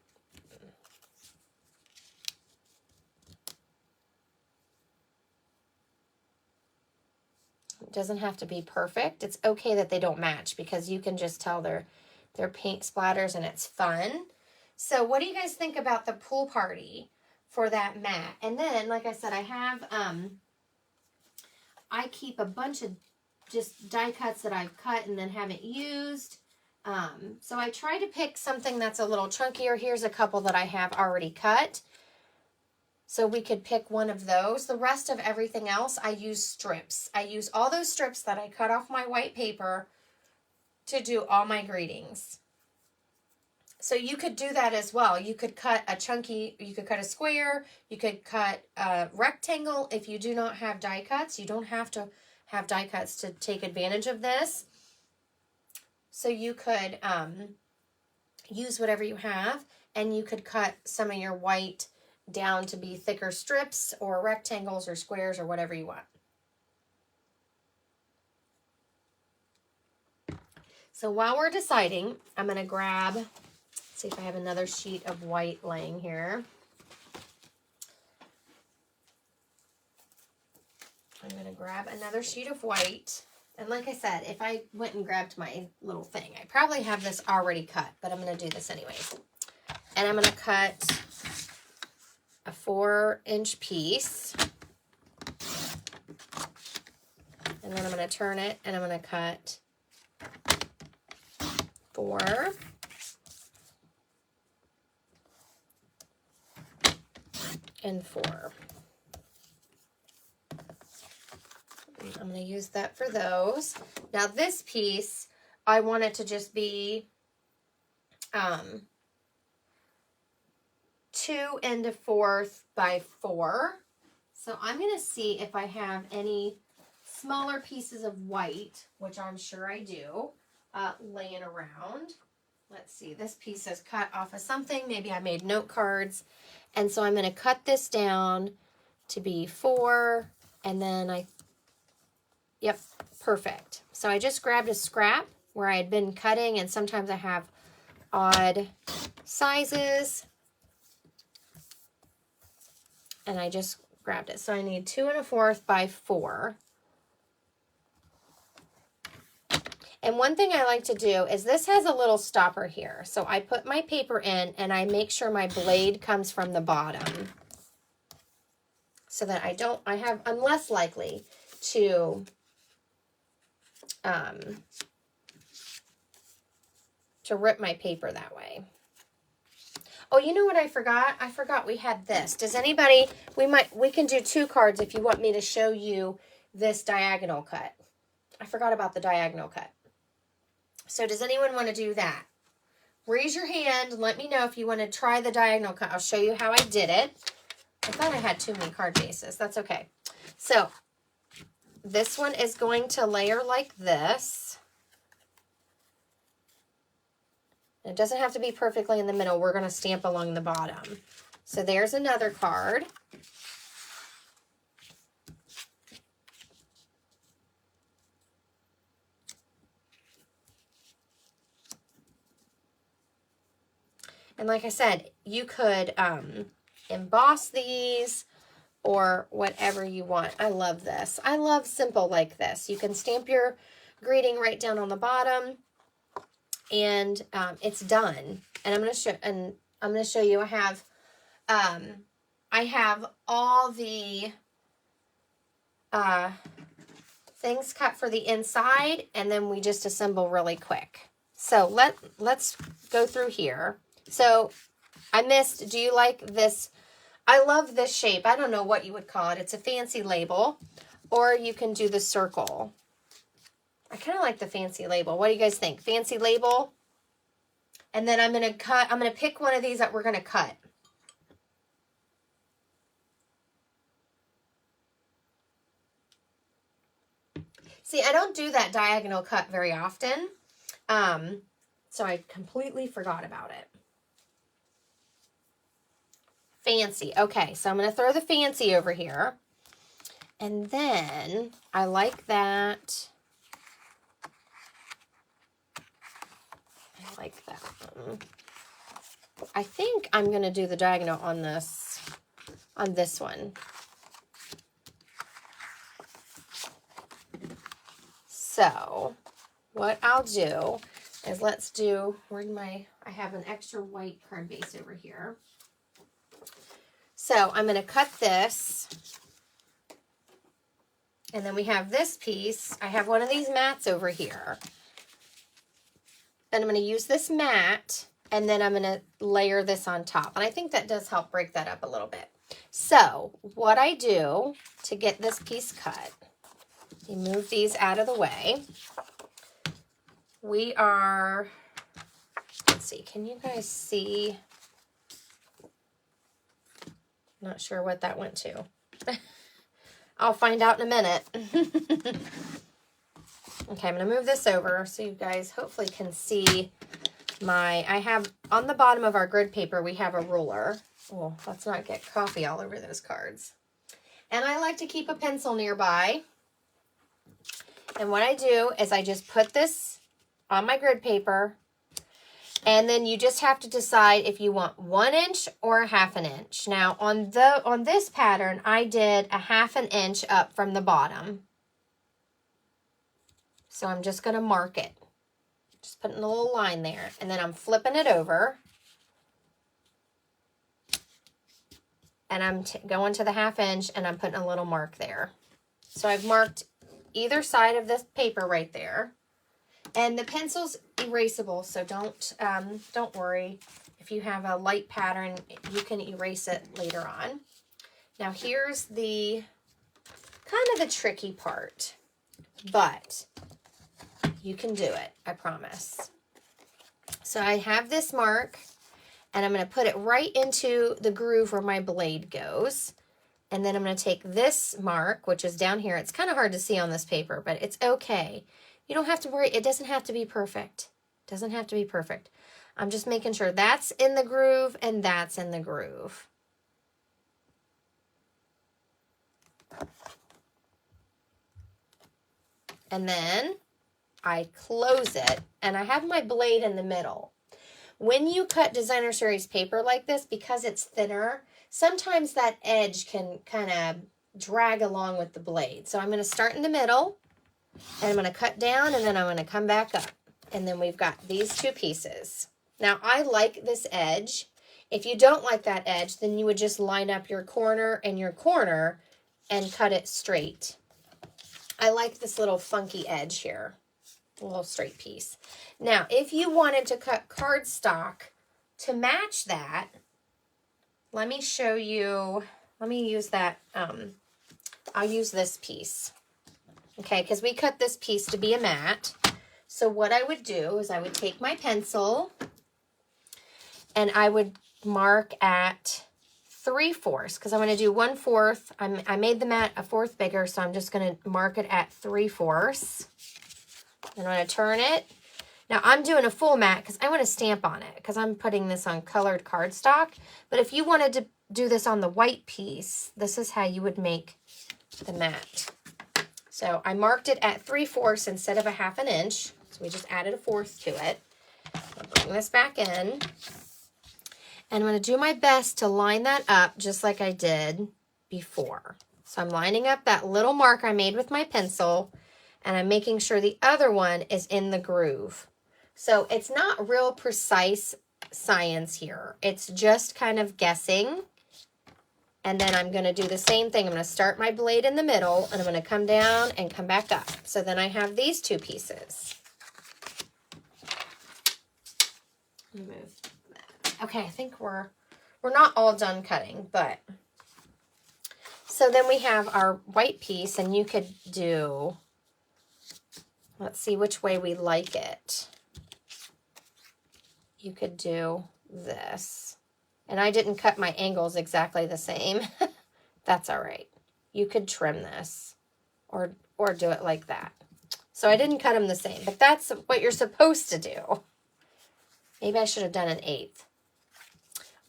It doesn't have to be perfect. It's okay that they don't match because you can just tell they're paint splatters and it's fun. So what do you guys think about the pool party for that matte? And then, like I said, I have, I keep a bunch of just die cuts that I've cut and then haven't used. So I try to pick something that's a little chunkier. Here's a couple that I have already cut. So we could pick one of those. The rest of everything else, I use strips. I use all those strips that I cut off my white paper to do all my gradings. So you could do that as well. You could cut a chunky, you could cut a square, you could cut a rectangle. If you do not have die cuts, you don't have to have die cuts to take advantage of this. So you could use whatever you have, and you could cut some of your white down to be thicker strips or rectangles or squares or whatever you want. So while we're deciding, I'm going to grab, let's see if I have another sheet of white laying here. I'm going to grab another sheet of white. And like I said, if I went and grabbed my little thing, I probably have this already cut, but I'm going to do this anyways. And I'm going to cut a 4-inch piece. And then I'm going to turn it and I'm going to cut 4. And 4. I'm going to use that for those. Now this piece, I want it to just be 2 2 1/4 by 4. So I'm going to see if I have any smaller pieces of white, which I'm sure I do, laying around. Let's see, this piece is cut off of something. Maybe I made note cards. And so I'm going to cut this down to be 4, and then yep, perfect. So I just grabbed a scrap where I had been cutting, and sometimes I have odd sizes, and I just grabbed it. So I need 2 1/4 by 4. And one thing I like to do is this has a little stopper here. So I put my paper in and I make sure my blade comes from the bottom so that I'm less likely to rip my paper that way. Oh, you know what I forgot? I forgot we had this. Does anybody, we can do 2 cards if you want me to show you this diagonal cut. I forgot about the diagonal cut. So does anyone want to do that? Raise your hand and let me know if you want to try the diagonal cut. I'll show you how I did it. I thought I had too many card bases. That's okay. So this one is going to layer like this. It doesn't have to be perfectly in the middle. We're going to stamp along the bottom. So there's another card. And like I said, you could emboss these or whatever you want. I love this. I love simple like this. You can stamp your greeting right down on the bottom, and it's done. And I'm going to show you. I have all the things cut for the inside, and then we just assemble really quick. So let's go through here. So I missed, do you like this? I love this shape. I don't know what you would call it. It's a fancy label, or you can do the circle. I kind of like the fancy label. What do you guys think? Fancy label? And then I'm going to pick one of these that we're going to cut. See, I don't do that diagonal cut very often, so I completely forgot about it. Fancy. Okay, so I'm going to throw the fancy over here. And then I like that. I like that one. I think I'm going to do the diagonal on this one. So what I'll do is I have an extra white card base over here. So I'm going to cut this, and then we have this piece. I have one of these mats over here, and I'm going to use this mat, and then I'm going to layer this on top, and I think that does help break that up a little bit. So what I do to get this piece cut, you move these out of the way. Let's see, can you guys see? Not sure what that went to. I'll find out in a minute. Okay, I'm going to move this over so you guys hopefully can see I have on the bottom of our grid paper, we have a ruler. Oh, let's not get coffee all over those cards. And I like to keep a pencil nearby. And what I do is I just put this on my grid paper, and then you just have to decide if you want 1 inch or 1/2 inch. Now on this pattern, I did 1/2 inch up from the bottom. So I'm just going to mark it. Just putting a little line there, and then I'm flipping it over. And I'm going to the 1/2 inch, and I'm putting a little mark there. So I've marked either side of this paper right there. And the pencil's erasable, so don't worry. If you have a light pattern, you can erase it later on. Now here's the kind of the tricky part, but you can do it, I promise. So I have this mark, And I'm going to put it right into the groove where my blade goes. And then I'm going to take this mark, which is down here. It's kind of hard to see on this paper, but it's okay. You don't have to worry. It doesn't have to be perfect. It doesn't have to be perfect. I'm just making sure that's in the groove and that's in the groove. And then I close it, and I have my blade in the middle. When you cut designer series paper like this, because it's thinner, sometimes that edge can kind of drag along with the blade. So I'm going to start in the middle, and I'm going to cut down, and then I'm going to come back up. And then we've got these two pieces. Now, I like this edge. If you don't like that edge, then you would just line up your corner and your corner and cut it straight. I like this little funky edge here, a little straight piece. Now, if you wanted to cut cardstock to match that, let me show you, let me use that, I'll use this piece, okay, because we cut this piece to be a mat. So what I would do is I would take my pencil and I would mark at 3/4 because I'm going to do 1/4. I made the mat a fourth bigger, so I'm just going to mark it at 3/4. And I'm going to turn it. Now I'm doing a full mat because I want to stamp on it because I'm putting this on colored cardstock. But if you wanted to do this on the white piece, this is how you would make the mat. So I marked it at 3/4 instead of a 1/2 inch. So we just added a 1/4 to it. I'll bring this back in. And I'm going to do my best to line that up just like I did before. So I'm lining up that little mark I made with my pencil, and I'm making sure the other one is in the groove. So it's not real precise science here. It's just kind of guessing. And then I'm going to do the same thing. I'm going to start my blade in the middle, and I'm going to come down and come back up. So then I have these two pieces. Move that. Okay, I think we're not all done cutting, but so then we have our white piece, and you could do, let's see which way we like it. You could do this. And I didn't cut my angles exactly the same. That's all right. You could trim this or do it like that. So I didn't cut them the same, but that's what you're supposed to do. Maybe I should have done an 1/8.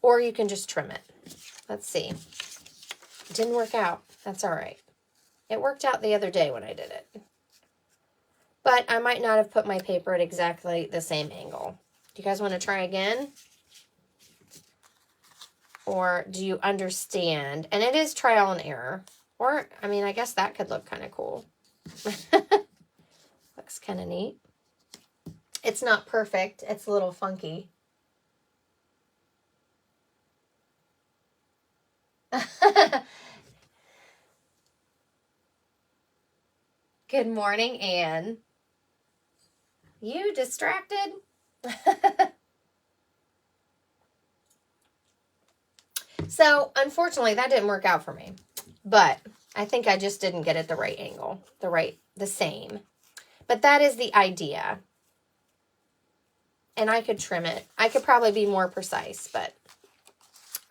Or you can just trim it. Let's see. It didn't work out. That's all right. It worked out the other day when I did it. But I might not have put my paper at exactly the same angle. Do you guys want to try again? Or do you understand? And it is trial and error. Or, I mean, I guess that could look kind of cool. Looks kind of neat. It's not perfect. It's a little funky. Good morning, Anne. You distracted? So, unfortunately, that didn't work out for me. But I think I just didn't get it the right angle, the same. But that is the idea. And I could trim it. I could probably be more precise, but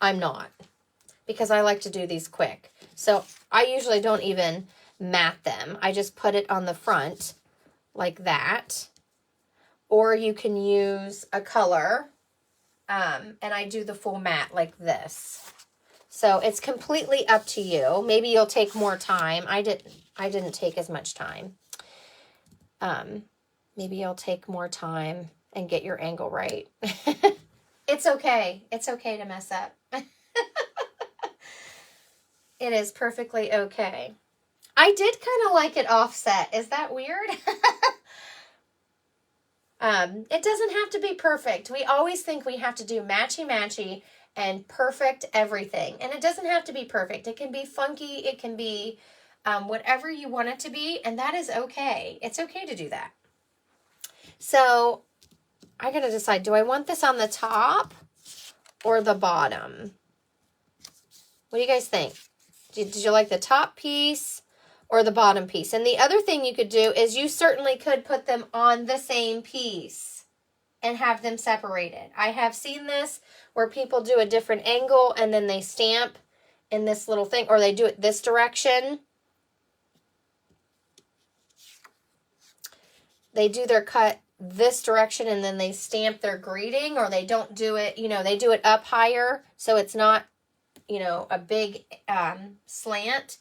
I'm not. Because I like to do these quick. So I usually don't even mat them. I just put it on the front like that. Or you can use a color. And I do the full mat like this. So it's completely up to you. Maybe you'll take more time. I didn't take as much time. Maybe you'll take more time and get your angle right. It's okay. It's okay to mess up. It is perfectly okay. I did kind of like it offset. Is that weird? It doesn't have to be perfect. We always think we have to do matchy-matchy and perfect everything. And it doesn't have to be perfect. It can be funky. It can be whatever you want it to be. And that is okay. It's okay to do that. So I got to decide, do I want this on the top or the bottom? What do you guys think? Did you like the top piece or the bottom piece? And the other thing you could do is you certainly could put them on the same piece. and have them separated. I have seen this where people do a different angle and then they stamp in this little thing, or they do it this direction. They do their cut this direction and then they stamp their greeting, or they don't do it, you know, they do it up higher so it's not, you know, a big slant.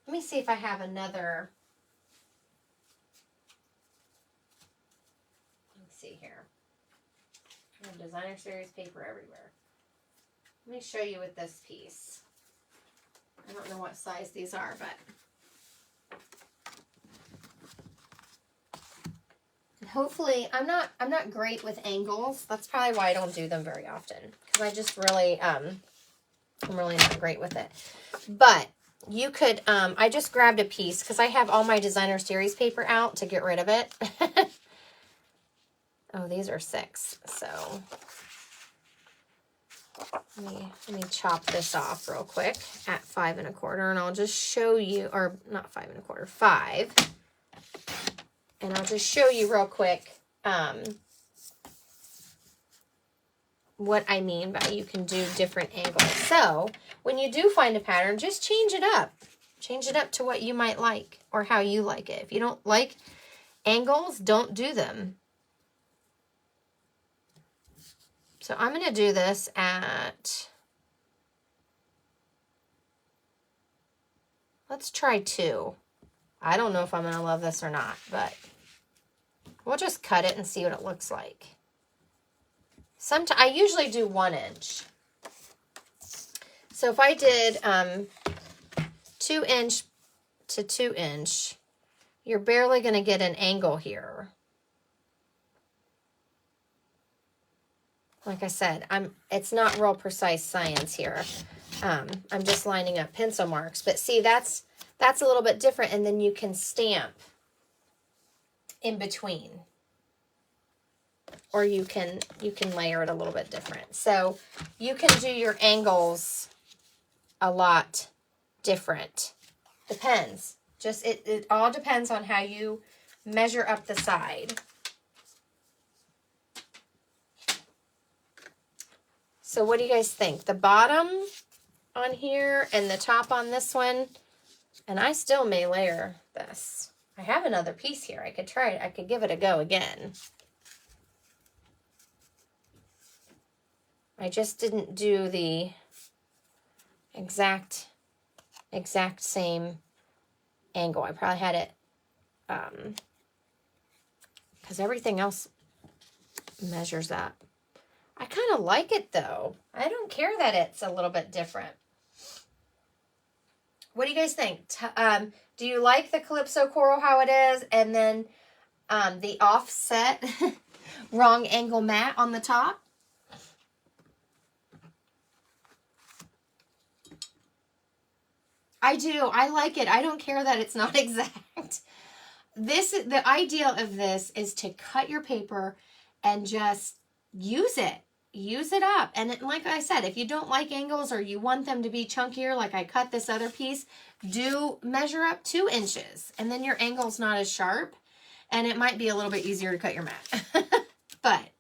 Let me see if I have another. Let's see here. I have designer series paper everywhere. Let me show you with this piece. I don't know what size these are, but hopefully, I'm not great with angles. That's probably why I don't do them very often, because I just really, I'm really not great with it. But you could, I just grabbed a piece because I have all my designer series paper out to get rid of it. Oh, these are 6, so let me chop this off real quick at 5 1/4, and I'll just show you, or not 5 1/4, 5. And I'll just show you real quick what I mean by you can do different angles. So when you do find a pattern, just change it up. Change it up to what you might like or how you like it. If you don't like angles, don't do them. So I'm going to do this at, let's try 2. I don't know if I'm going to love this or not, but we'll just cut it and see what it looks like. Sometimes I usually do 1 inch. So if I did 2 inch to 2 inch, you're barely going to get an angle here. Like I said, it's not real precise science here. I'm just lining up pencil marks. But see, that's a little bit different, and then you can stamp in between. Or you can layer it a little bit different. So you can do your angles a lot different. Depends. Just it all depends on how you measure up the side. So what do you guys think? The bottom on here and the top on this one, and I still may layer this. I have another piece here. I could try it. I could give it a go again. I just didn't do the exact same angle. I probably had it, because everything else measures up. I kind of like it though. I don't care that it's a little bit different. What do you guys think? Do you like the Calypso Coral how it is? And then the offset wrong angle mat on the top? I do. I like it. I don't care that it's not exact. The idea of this is to cut your paper and just use it. Use it up. And like I said, if you don't like angles or you want them to be chunkier, like I cut this other piece, do measure up 2 inches. And then your angle's not as sharp. And it might be a little bit easier to cut your mat. But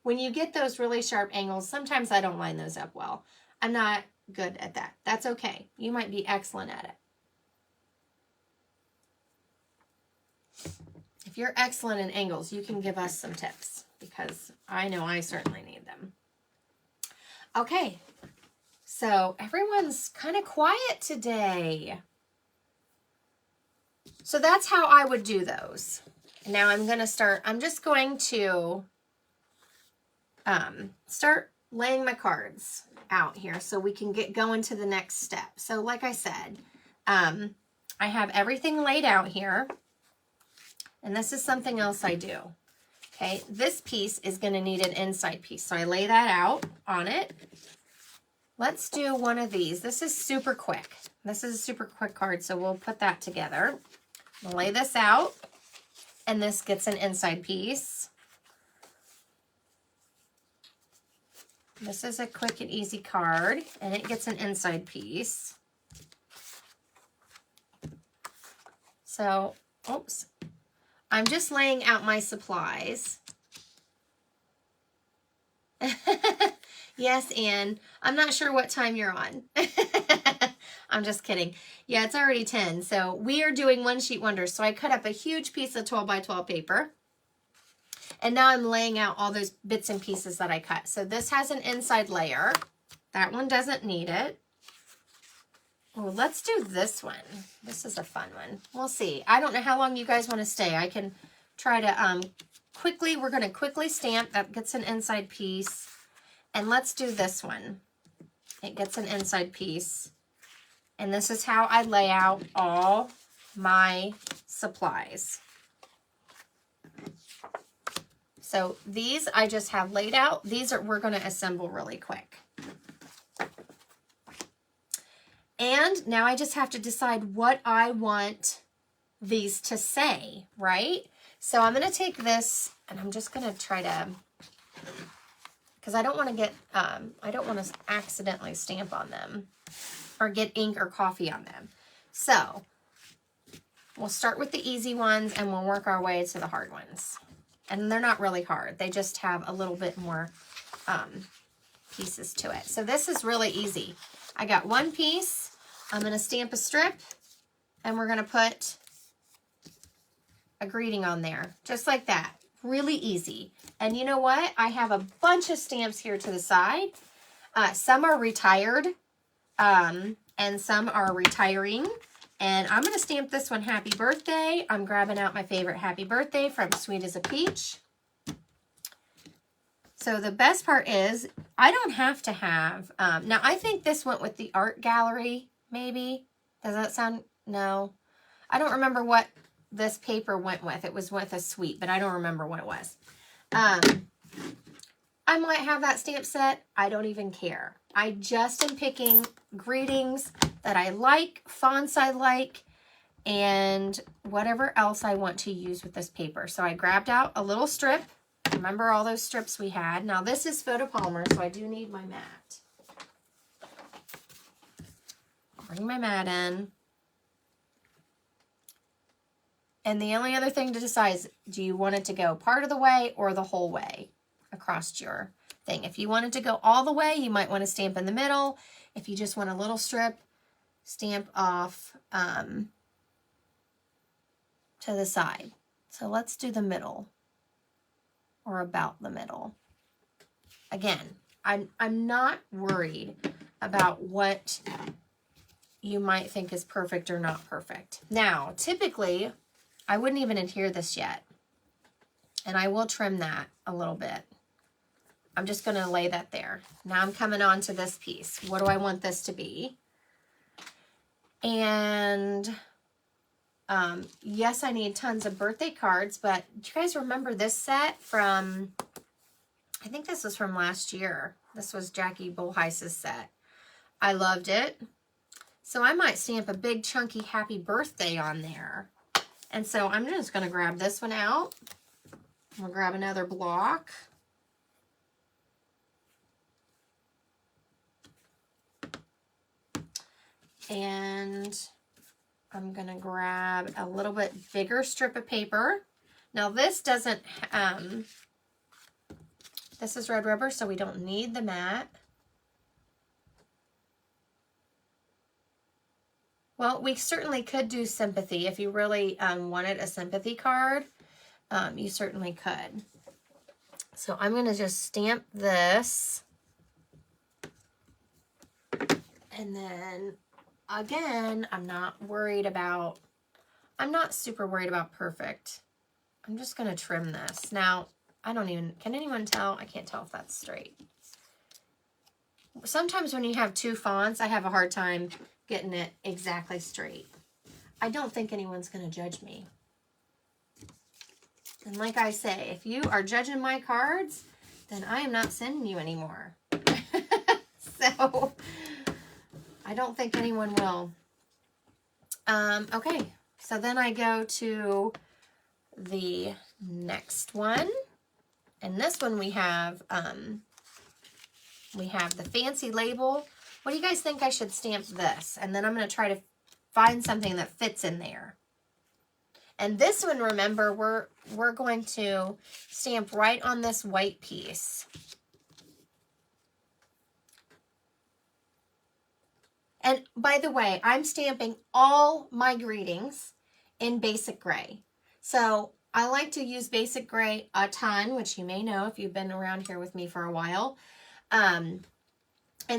when you get those really sharp angles, sometimes I don't line those up well. I'm not good at that. That's okay. You might be excellent at it. If you're excellent in angles, you can give us some tips, because I know I certainly need them. Okay, so everyone's kind of quiet today. So that's how I would do those. Now I'm going to start, I'm just going to start laying my cards out here so we can get going to the next step. So like I said, I have everything laid out here, and this is something else I do. Okay, this piece is going to need an inside piece, so I lay that out on it. Let's do one of these. This is super quick. This is a super quick card, so we'll put that together. I'll lay this out, and this gets an inside piece. This is a quick and easy card, and it gets an inside piece. So, oops. I'm just laying out my supplies. Yes, Anne. I'm not sure what time you're on. I'm just kidding. Yeah, it's already 10. So we are doing one sheet wonders. So I cut up a huge piece of 12 by 12 paper. And now I'm laying out all those bits and pieces that I cut. So this has an inside layer. That one doesn't need it. Well, let's do this one. This is a fun one. We'll see. I don't know how long you guys want to stay. I can try to quickly, we're going to quickly stamp. That gets an inside piece. And let's do this one. It gets an inside piece. And this is how I lay out all my supplies. So these I just have laid out. These are, we're going to assemble really quick. And now I just have to decide what I want these to say, right? So I'm going to take this and I'm just going to try to, because I don't want to get, I don't want to accidentally stamp on them or get ink or coffee on them. So we'll start with the easy ones and we'll work our way to the hard ones. And they're not really hard. They just have a little bit more pieces to it. So this is really easy. I got one piece. I'm going to stamp a strip and we're going to put a greeting on there. Just like that. Really easy. And you know what? I have a bunch of stamps here to the side. Some are retired and some are retiring. And I'm going to stamp this one Happy Birthday. I'm grabbing out my favorite Happy Birthday from Sweet as a Peach. So the best part is I don't have to have, now I think this went with the art gallery, maybe. Does that sound, no. I don't remember what this paper went with. It was with a sweet, but I don't remember what it was. I might have that stamp set. I don't even care. I just am picking greetings that I like, fonts I like, and whatever else I want to use with this paper. So I grabbed out a little strip. Remember all those strips we had? Now this is photopolymer, so I do need my mat. Bring my mat in. And the only other thing to decide is, do you want it to go part of the way or the whole way across your thing? If you want it to go all the way, you might want to stamp in the middle. If you just want a little strip, stamp off to the side. So let's do the middle, or about the middle. Again, I'm not worried about what you might think is perfect or not perfect. Now, typically, I wouldn't even adhere this yet. And I will trim that a little bit. I'm just going to lay that there. Now I'm coming on to this piece. What do I want this to be? And yes, I need tons of birthday cards, but do you guys remember this set from, I think this was from last year. This was Jackie Bullheis's set. I loved it. So I might stamp a big chunky happy birthday on there. And so I'm just going to grab this one out. We'll grab another block. And I'm going to grab a little bit bigger strip of paper. Now this doesn't, this is red rubber, so we don't need the mat. Well, we certainly could do sympathy. If you really wanted a sympathy card, you certainly could. So I'm going to just stamp this. And then, again, I'm not super worried about perfect. I'm just going to trim this. Now, can anyone tell? I can't tell if that's straight. Sometimes when you have two fonts, I have a hard time getting it exactly straight. I don't think anyone's going to judge me. And like I say, if you are judging my cards, then I am not sending you anymore. So, I don't think anyone will. Okay, so then I go to the next one. And this one we have the fancy label. What do you guys think I should stamp this? And then I'm going to try to find something that fits in there. And this one, remember, we're going to stamp right on this white piece. And by the way, I'm stamping all my greetings in basic gray. So I like to use basic gray a ton, which you may know if you've been around here with me for a while. And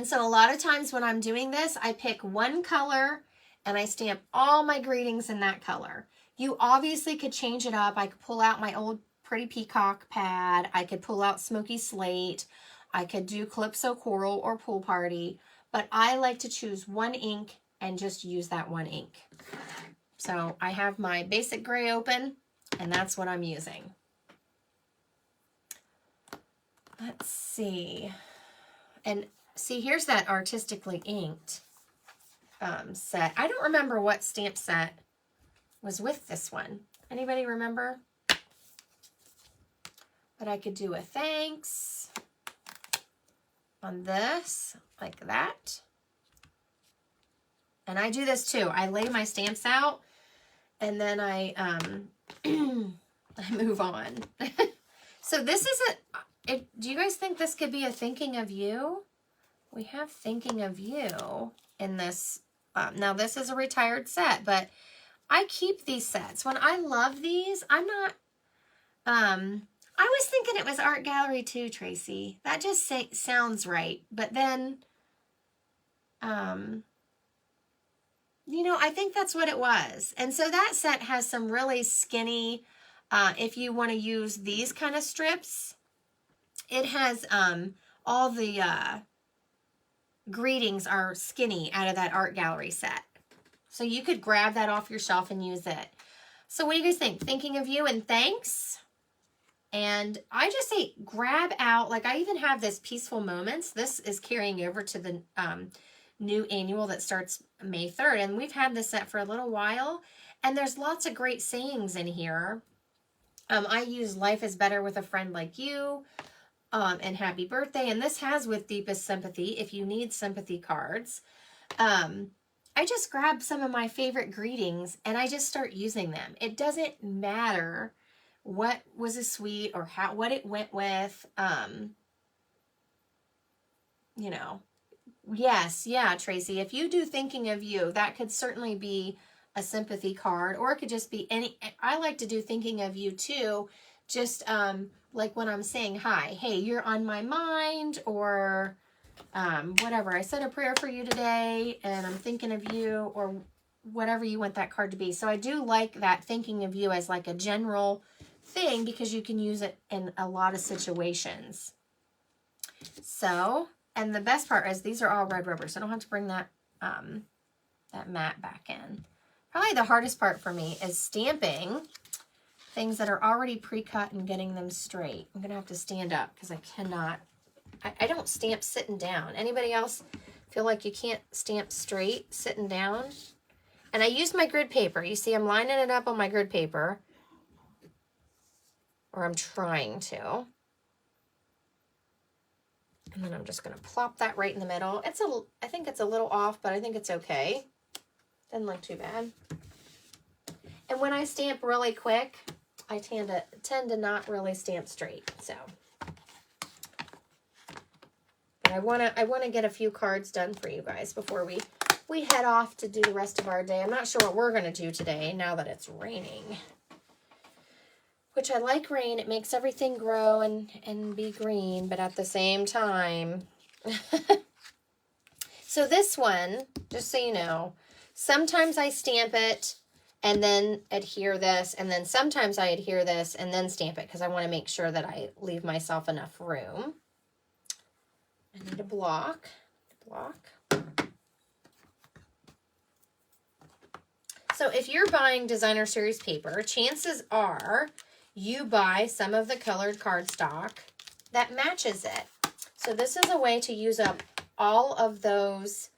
so a lot of times when I'm doing this, I pick one color and I stamp all my greetings in that color. You obviously could change it up. I could pull out my old Pretty Peacock pad. I could pull out Smoky Slate. I could do Calypso Coral or Pool Party. But I like to choose one ink and just use that one ink. So I have my basic gray open, and that's what I'm using. Let's see. And see, here's that artistically inked set. I don't remember what stamp set was with this one. Anybody remember? But I could do a thanks on this, like that. And I do this too. I lay my stamps out and then I move on. So this is do you guys think this could be a thinking of you? We have thinking of you in this. Now this is a retired set, but I keep these sets. When I love these, I'm not, I was thinking it was art gallery too, Tracy. That just sounds right. But then, you know, I think that's what it was. And so that set has some really skinny, if you want to use these kind of strips, it has all the greetings are skinny out of that art gallery set. So you could grab that off your shelf and use it. So what do you guys think? Thinking of you and thanks. And I just say grab out, like I even have this Peaceful Moments. This is carrying over to the new annual that starts May 3rd. And we've had this set for a little while. And there's lots of great sayings in here. I use Life is Better with a Friend Like You. And Happy Birthday. And this has With Deepest Sympathy if you need sympathy cards. I just grab some of my favorite greetings and I just start using them. It doesn't matter what was a sweet or what it went with. You know, yes, yeah, Tracy, if you do Thinking of You, that could certainly be a sympathy card, or it could just be any. I like to do Thinking of You too, just like when I'm saying hi, hey, you're on my mind, or whatever. I said a prayer for you today and I'm thinking of you, or whatever you want that card to be. So I do like that Thinking of You as like a general thing because you can use it in a lot of situations. So, and the best part is these are all red rubber, so I don't have to bring that that mat back in. Probably the hardest part for me is stamping things that are already pre-cut and getting them straight. I'm gonna have to stand up because I cannot. I don't stamp sitting down. Anybody else feel like you can't stamp straight sitting down? And I use my grid paper. You see I'm lining it up on my grid paper. Or I'm trying to. And then I'm just going to plop that right in the middle. I think it's a little off, but I think it's okay. Doesn't look too bad. And when I stamp really quick, I tend to not really stamp straight. So, but I want to get a few cards done for you guys before we head off to do the rest of our day. I'm not sure what we're going to do today now that it's raining. Which I like rain. It makes everything grow and be green, but at the same time. So this one, just so you know, sometimes I stamp it and then adhere this, and then sometimes I adhere this and then stamp it because I want to make sure that I leave myself enough room. I need a block. So if you're buying designer series paper, chances are you buy some of the colored cardstock that matches it. So this is a way to use up all of those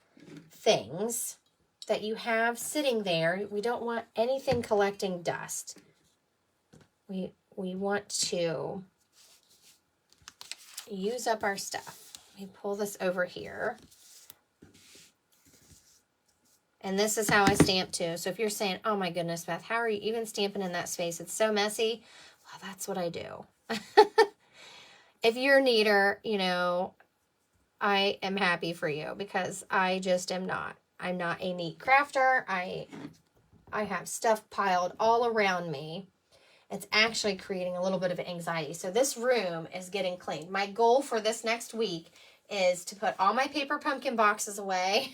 things that you have sitting there. We don't want anything collecting dust. We want to use up our stuff. Let me pull this over here. And this is how I stamp too. So if you're saying, oh my goodness, Beth, how are you even stamping in that space? It's so messy. Well, that's what I do. If you're a neater, you know, I am happy for you because I just am not. I'm not a neat crafter. I have stuff piled all around me. It's actually creating a little bit of anxiety. So this room is getting cleaned. My goal for this next week is to put all my paper pumpkin boxes away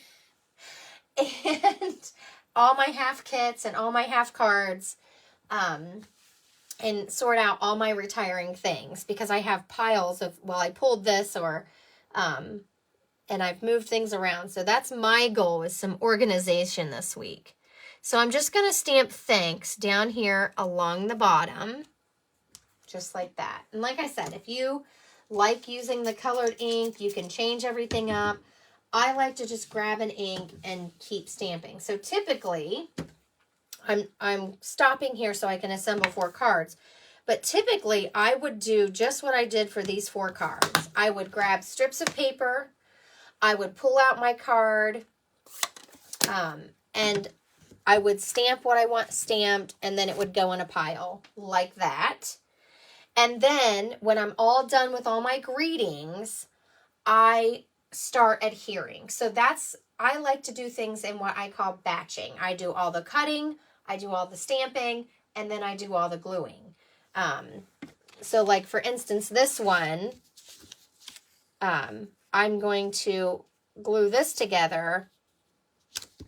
and all my half kits and all my half cards, and sort out all my retiring things, because I have piles of, well, I pulled this, or, and I've moved things around. So that's my goal, is some organization this week. So I'm just going to stamp thanks down here along the bottom, just like that. And like I said, if you like using the colored ink, you can change everything up. I like to just grab an ink and keep stamping. So typically, I'm stopping here so I can assemble 4 cards. But typically, I would do just what I did for these 4 cards. I would grab strips of paper, I would pull out my card, and I would stamp what I want stamped, and then it would go in a pile like that. And then when I'm all done with all my greetings, I start adhering. So I like to do things in what I call batching. I do all the cutting, I do all the stamping, and then I do all the gluing. So like for instance, this one, I'm going to glue this together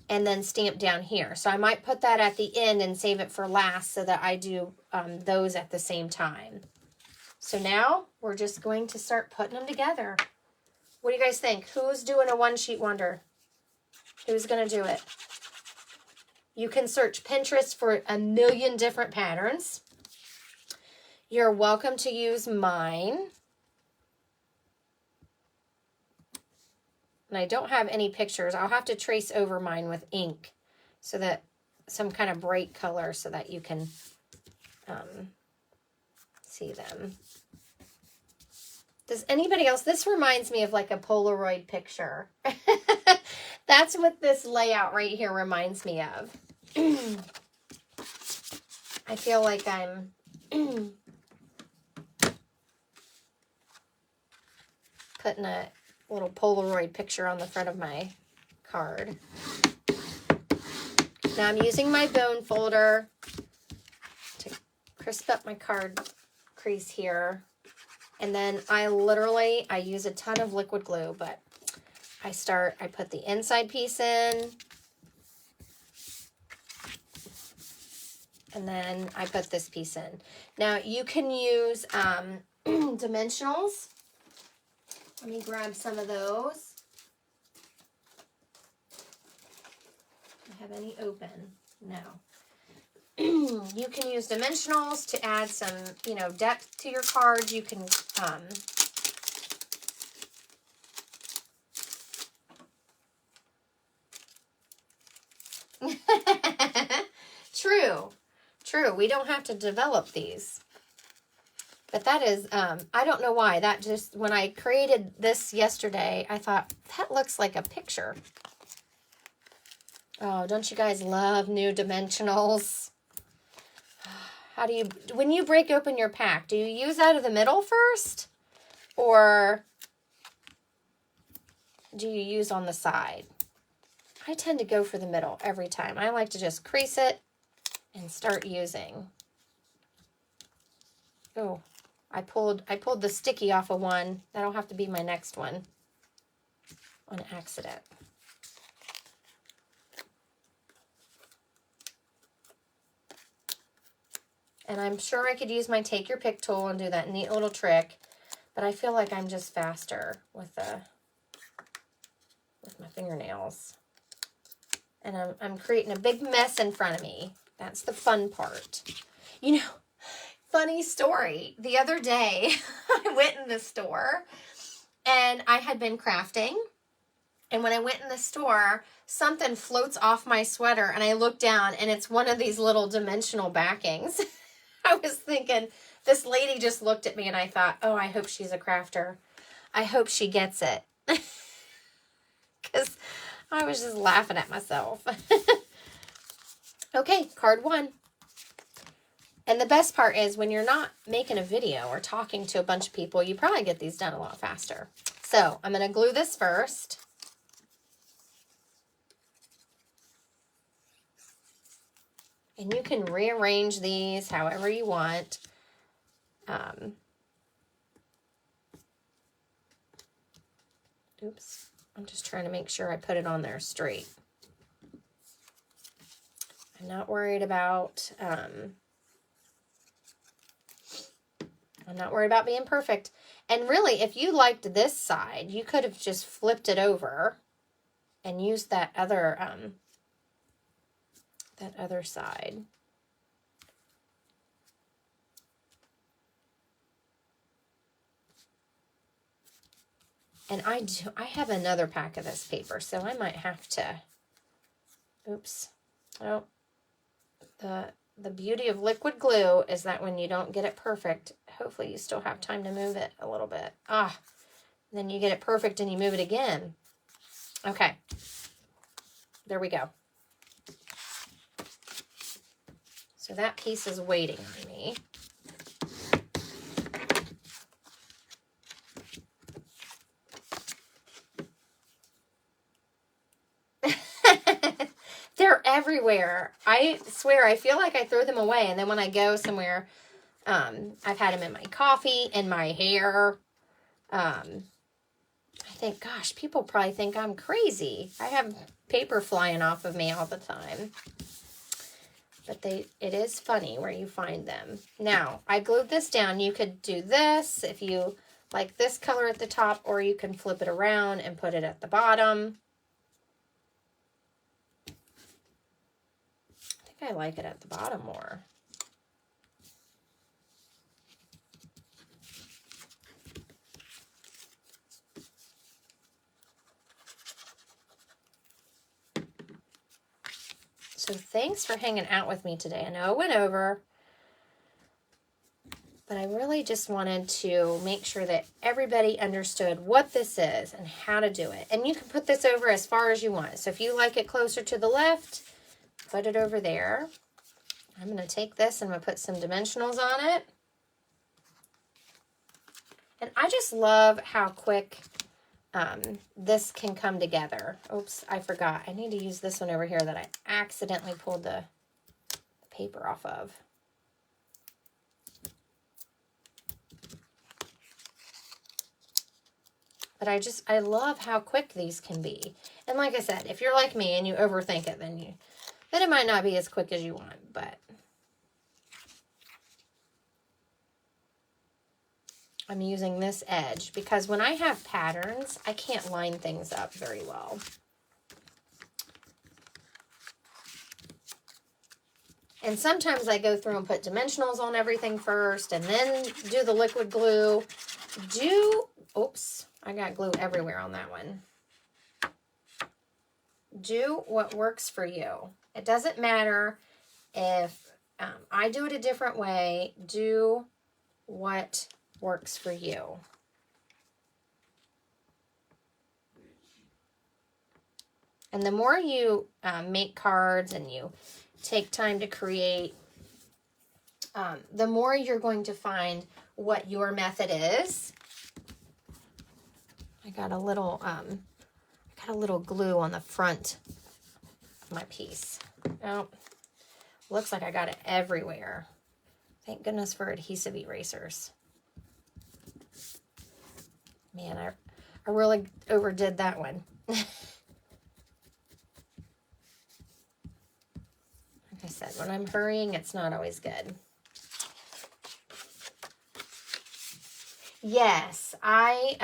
and then stamp down here. So I might put that at the end and save it for last so that I do those at the same time. So now we're just going to start putting them together. What do you guys think? Who's doing a one-sheet wonder? Who's going to do it? You can search Pinterest for a million different patterns. You're welcome to use mine. And I don't have any pictures. I'll have to trace over mine with ink, so that some kind of bright color, so that you can see them. Does anybody else? This reminds me of like a Polaroid picture. That's what this layout right here reminds me of. I feel like I'm putting a little Polaroid picture on the front of my card. Now I'm using my bone folder to crisp up my card crease here. And then I use a ton of liquid glue, but I put the inside piece in, and then I put this piece in. Now you can use dimensionals. Let me grab some of those. Do I have any open? No. You can use dimensionals to add some, depth to your cards. You can, True. We don't have to develop these. But that is, I don't know why. That just, when I created this yesterday, I thought, that looks like a picture. Oh, don't you guys love new dimensionals? How do you, when you break open your pack, do you use out of the middle first? Or do you use on the side? I tend to go for the middle every time. I like to just crease it and start using. Oh, I pulled the sticky off of one. That'll have to be my next one on accident. And I'm sure I could use my take your pick tool and do that neat little trick, but I feel like I'm just faster with my fingernails. And I'm creating a big mess in front of me. That's the fun part. Funny story. The other day, I went in the store and I had been crafting. And when I went in the store, something floats off my sweater and I look down and it's one of these little dimensional backings. I was thinking, this lady just looked at me and I thought, oh, I hope she's a crafter. I hope she gets it. Because I was just laughing at myself. Okay, card 1. And the best part is when you're not making a video or talking to a bunch of people, you probably get these done a lot faster. So I'm going to glue this first. And you can rearrange these however you want. Oops, I'm just trying to make sure I put it on there straight. I'm not worried about, I'm not worried about being perfect. And really, if you liked this side, you could have just flipped it over and used that other side. And I have another pack of this paper, so I might have to, oops. Oh, the beauty of liquid glue is that when you don't get it perfect, hopefully you still have time to move it a little bit. Then you get it perfect and you move it again. Okay, there we go. So that piece is waiting on me. They're everywhere. I swear, I feel like I throw them away. And then when I go somewhere, I've had them in my coffee, in my hair. I think, gosh, people probably think I'm crazy. I have paper flying off of me all the time. But it is funny where you find them. Now, I glued this down. You could do this if you like this color at the top, or you can flip it around and put it at the bottom. I like it at the bottom more. So thanks for hanging out with me today. I know it went over, but I really just wanted to make sure that everybody understood what this is and how to do it. And you can put this over as far as you want. So if you like it closer to the left, put it over there. I'm going to take this and I'm going to put some dimensionals on it. And I just love how quick this can come together. Oops, I forgot. I need to use this one over here that I accidentally pulled the paper off of. But I love how quick these can be. And like I said, if you're like me and you overthink it, then it might not be as quick as you want, but I'm using this edge because when I have patterns, I can't line things up very well. And sometimes I go through and put dimensionals on everything first and then do the liquid glue. Oops, I got glue everywhere on that one. Do what works for you. It doesn't matter if I do it a different way. Do what works for you. And the more you make cards and you take time to create, the more you're going to find what your method is. I got a little glue on the front of my piece. Oh, looks like I got it everywhere. Thank goodness for adhesive erasers. Man, I really overdid that one. Like I said, when I'm hurrying, it's not always good. Yes, I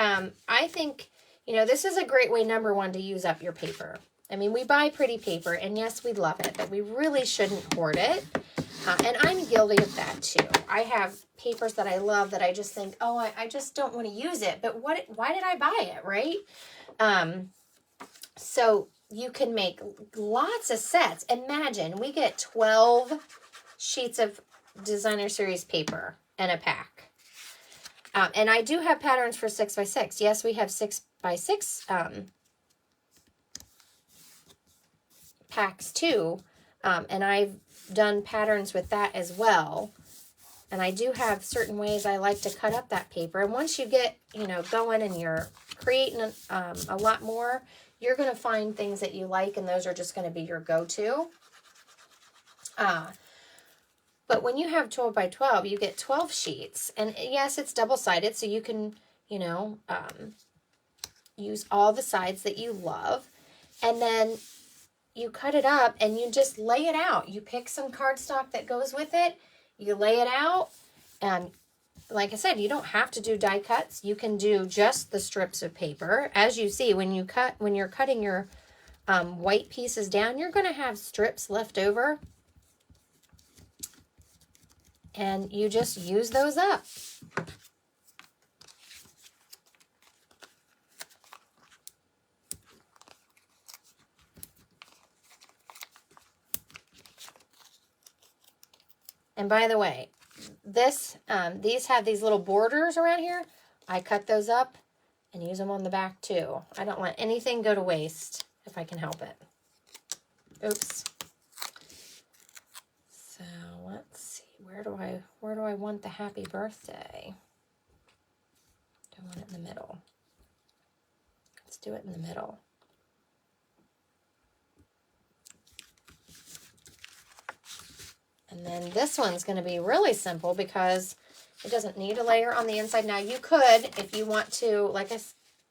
think, this is a great way, number one, to use up your paper. I mean, we buy pretty paper, and yes, we love it, but we really shouldn't hoard it. And I'm guilty of that too. I have papers that I love that I just think, oh, I just don't want to use it. But why did I buy it, right? So you can make lots of sets. Imagine we get 12 sheets of designer series paper in a pack. And I do have patterns for 6x6. Yes, we have 6x6 packs too. And I've done patterns with that as well. And I do have certain ways I like to cut up that paper. And once you get, going and you're creating a lot more, you're going to find things that you like, and those are just going to be your go-to. But when you have 12 by 12, you get 12 sheets. And yes, it's double-sided, so you can, you know, use all the sides that you love. And then you cut it up and you just lay it out. You pick some cardstock that goes with it. You lay it out. And like I said, you don't have to do die cuts. You can do just the strips of paper. As you see, when you're cutting your white pieces down, you're going to have strips left over. And you just use those up. And by the way, these have these little borders around here. I cut those up and use them on the back too. I don't want anything go to waste if I can help it. Oops. So let's see, where do I want the happy birthday? Do I want it in the middle? Let's do it in the middle. And then this one's going to be really simple because it doesn't need a layer on the inside. Now you could, if you want to, like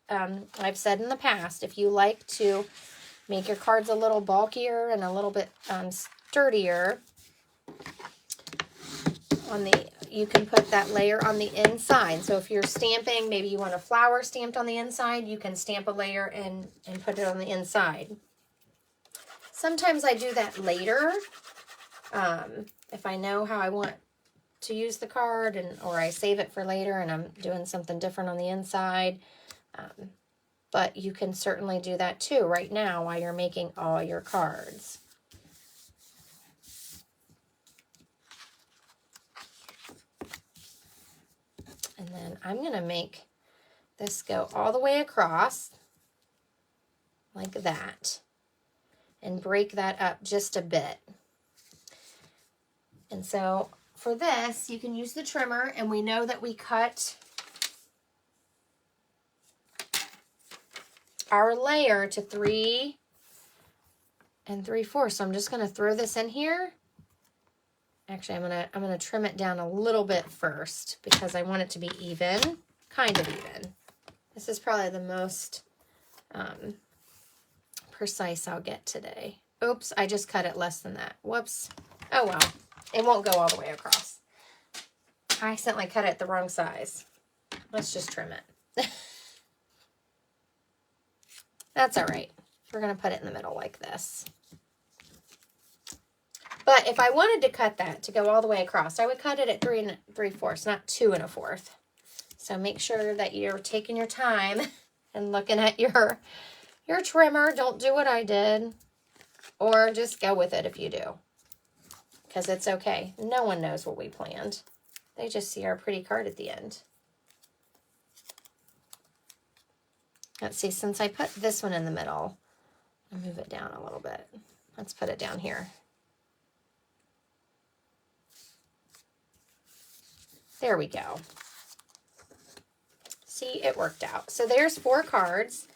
I've said in the past, if you like to make your cards a little bulkier and a little bit sturdier, you can put that layer on the inside. So if you're stamping, maybe you want a flower stamped on the inside, you can stamp a layer and put it on the inside. Sometimes I do that later. If I know how I want to use the card, or I save it for later and I'm doing something different on the inside. But you can certainly do that too right now while you're making all your cards. And then I'm going to make this go all the way across like that and break that up just a bit. And so for this, you can use the trimmer, and we know that we cut our layer to 3 3/4. So I'm just going to throw this in here. Actually, I'm going to trim it down a little bit first because I want it to be even, kind of even. This is probably the most precise I'll get today. Oops, I just cut it less than that. Whoops. Oh well. It won't go all the way across. I accidentally cut it the wrong size. Let's just trim it. That's all right. We're going to put it in the middle like this. But if I wanted to cut that to go all the way across, I would cut it at 3 3/4, not 2 1/4. So make sure that you're taking your time and looking at your trimmer. Don't do what I did. Or just go with it if you do. Because it's okay. No one knows what we planned. They just see our pretty card at the end. Let's see, since I put this one in the middle, I'll move it down a little bit. Let's put it down here. There we go. See, it worked out. So there's 4 cards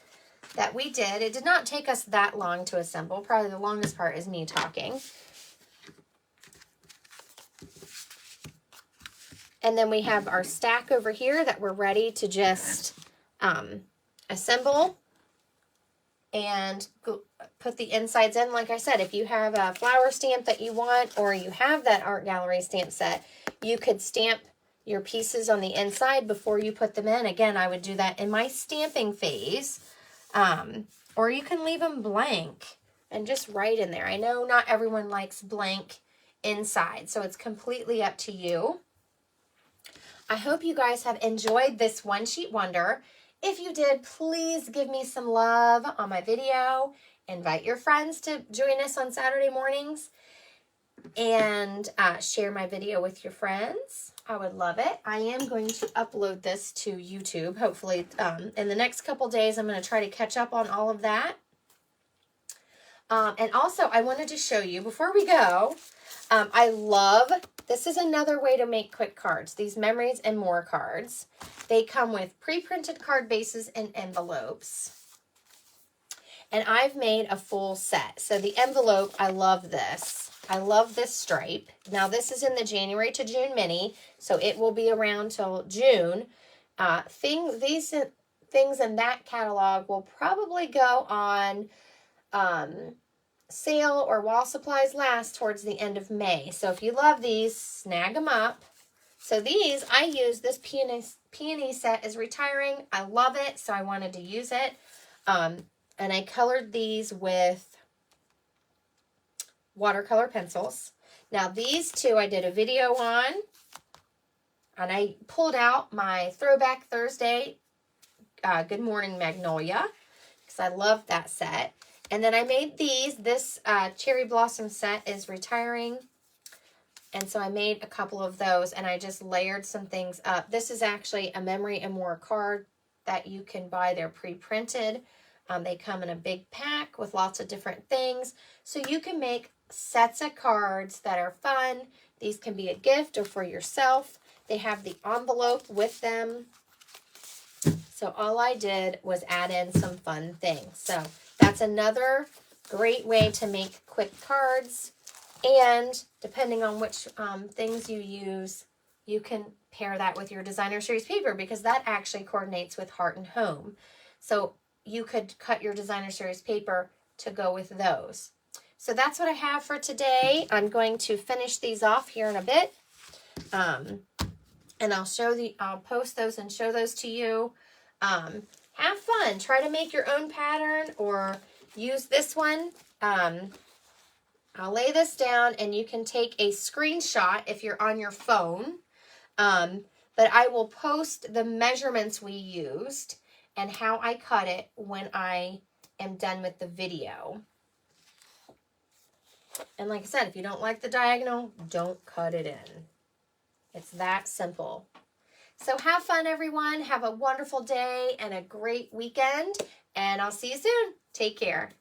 that we did. It did not take us that long to assemble. Probably the longest part is me talking. And then we have our stack over here that we're ready to just assemble and put the insides in. Like I said, if you have a flower stamp that you want, or you have that art gallery stamp set, you could stamp your pieces on the inside before you put them in. Again, I would do that in my stamping phase. Or you can leave them blank and just write in there. I know not everyone likes blank inside, so it's completely up to you. I hope you guys have enjoyed this one sheet wonder. If you did, please give me some love on my video. Invite your friends to join us on Saturday mornings. And share my video with your friends. I would love it. I am going to upload this to YouTube. Hopefully in the next couple days, I'm going to try to catch up on all of that. And also, I wanted to show you, before we go, this is another way to make quick cards. These Memories and More cards. They come with pre-printed card bases and envelopes. And I've made a full set. So the envelope, I love this. I love this stripe. Now this is in the January to June mini, so it will be around till June. These things in that catalog will probably go on sale or while supplies last towards the end of May. So if you love these, snag them up. So these, I use this peony set is retiring. I love it, so I wanted to use it. And I colored these with watercolor pencils. Now these two I did a video on, and I pulled out my Throwback Thursday Good Morning Magnolia, because I love that set. And then I made these. This Cherry Blossom set is retiring, and so I made a couple of those, and I just layered some things up. This is actually a Memory and More card that you can buy. They're pre-printed. They come in a big pack with lots of different things. So you can make sets of cards that are fun. These can be a gift or for yourself. They have the envelope with them. So all I did was add in some fun things. So that's another great way to make quick cards. And depending on which things you use, you can pair that with your designer series paper, because that actually coordinates with Heart and Home. So you could cut your designer series paper to go with those. So that's what I have for today. I'm going to finish these off here in a bit. And I'll post those and show those to you. Have fun. Try to make your own pattern or use this one. I'll lay this down and you can take a screenshot if you're on your phone. But I will post the measurements we used and how I cut it when I am done with the video. And like I said, if you don't like the diagonal, don't cut it in. It's that simple. So have fun, everyone. Have a wonderful day and a great weekend. And I'll see you soon. Take care.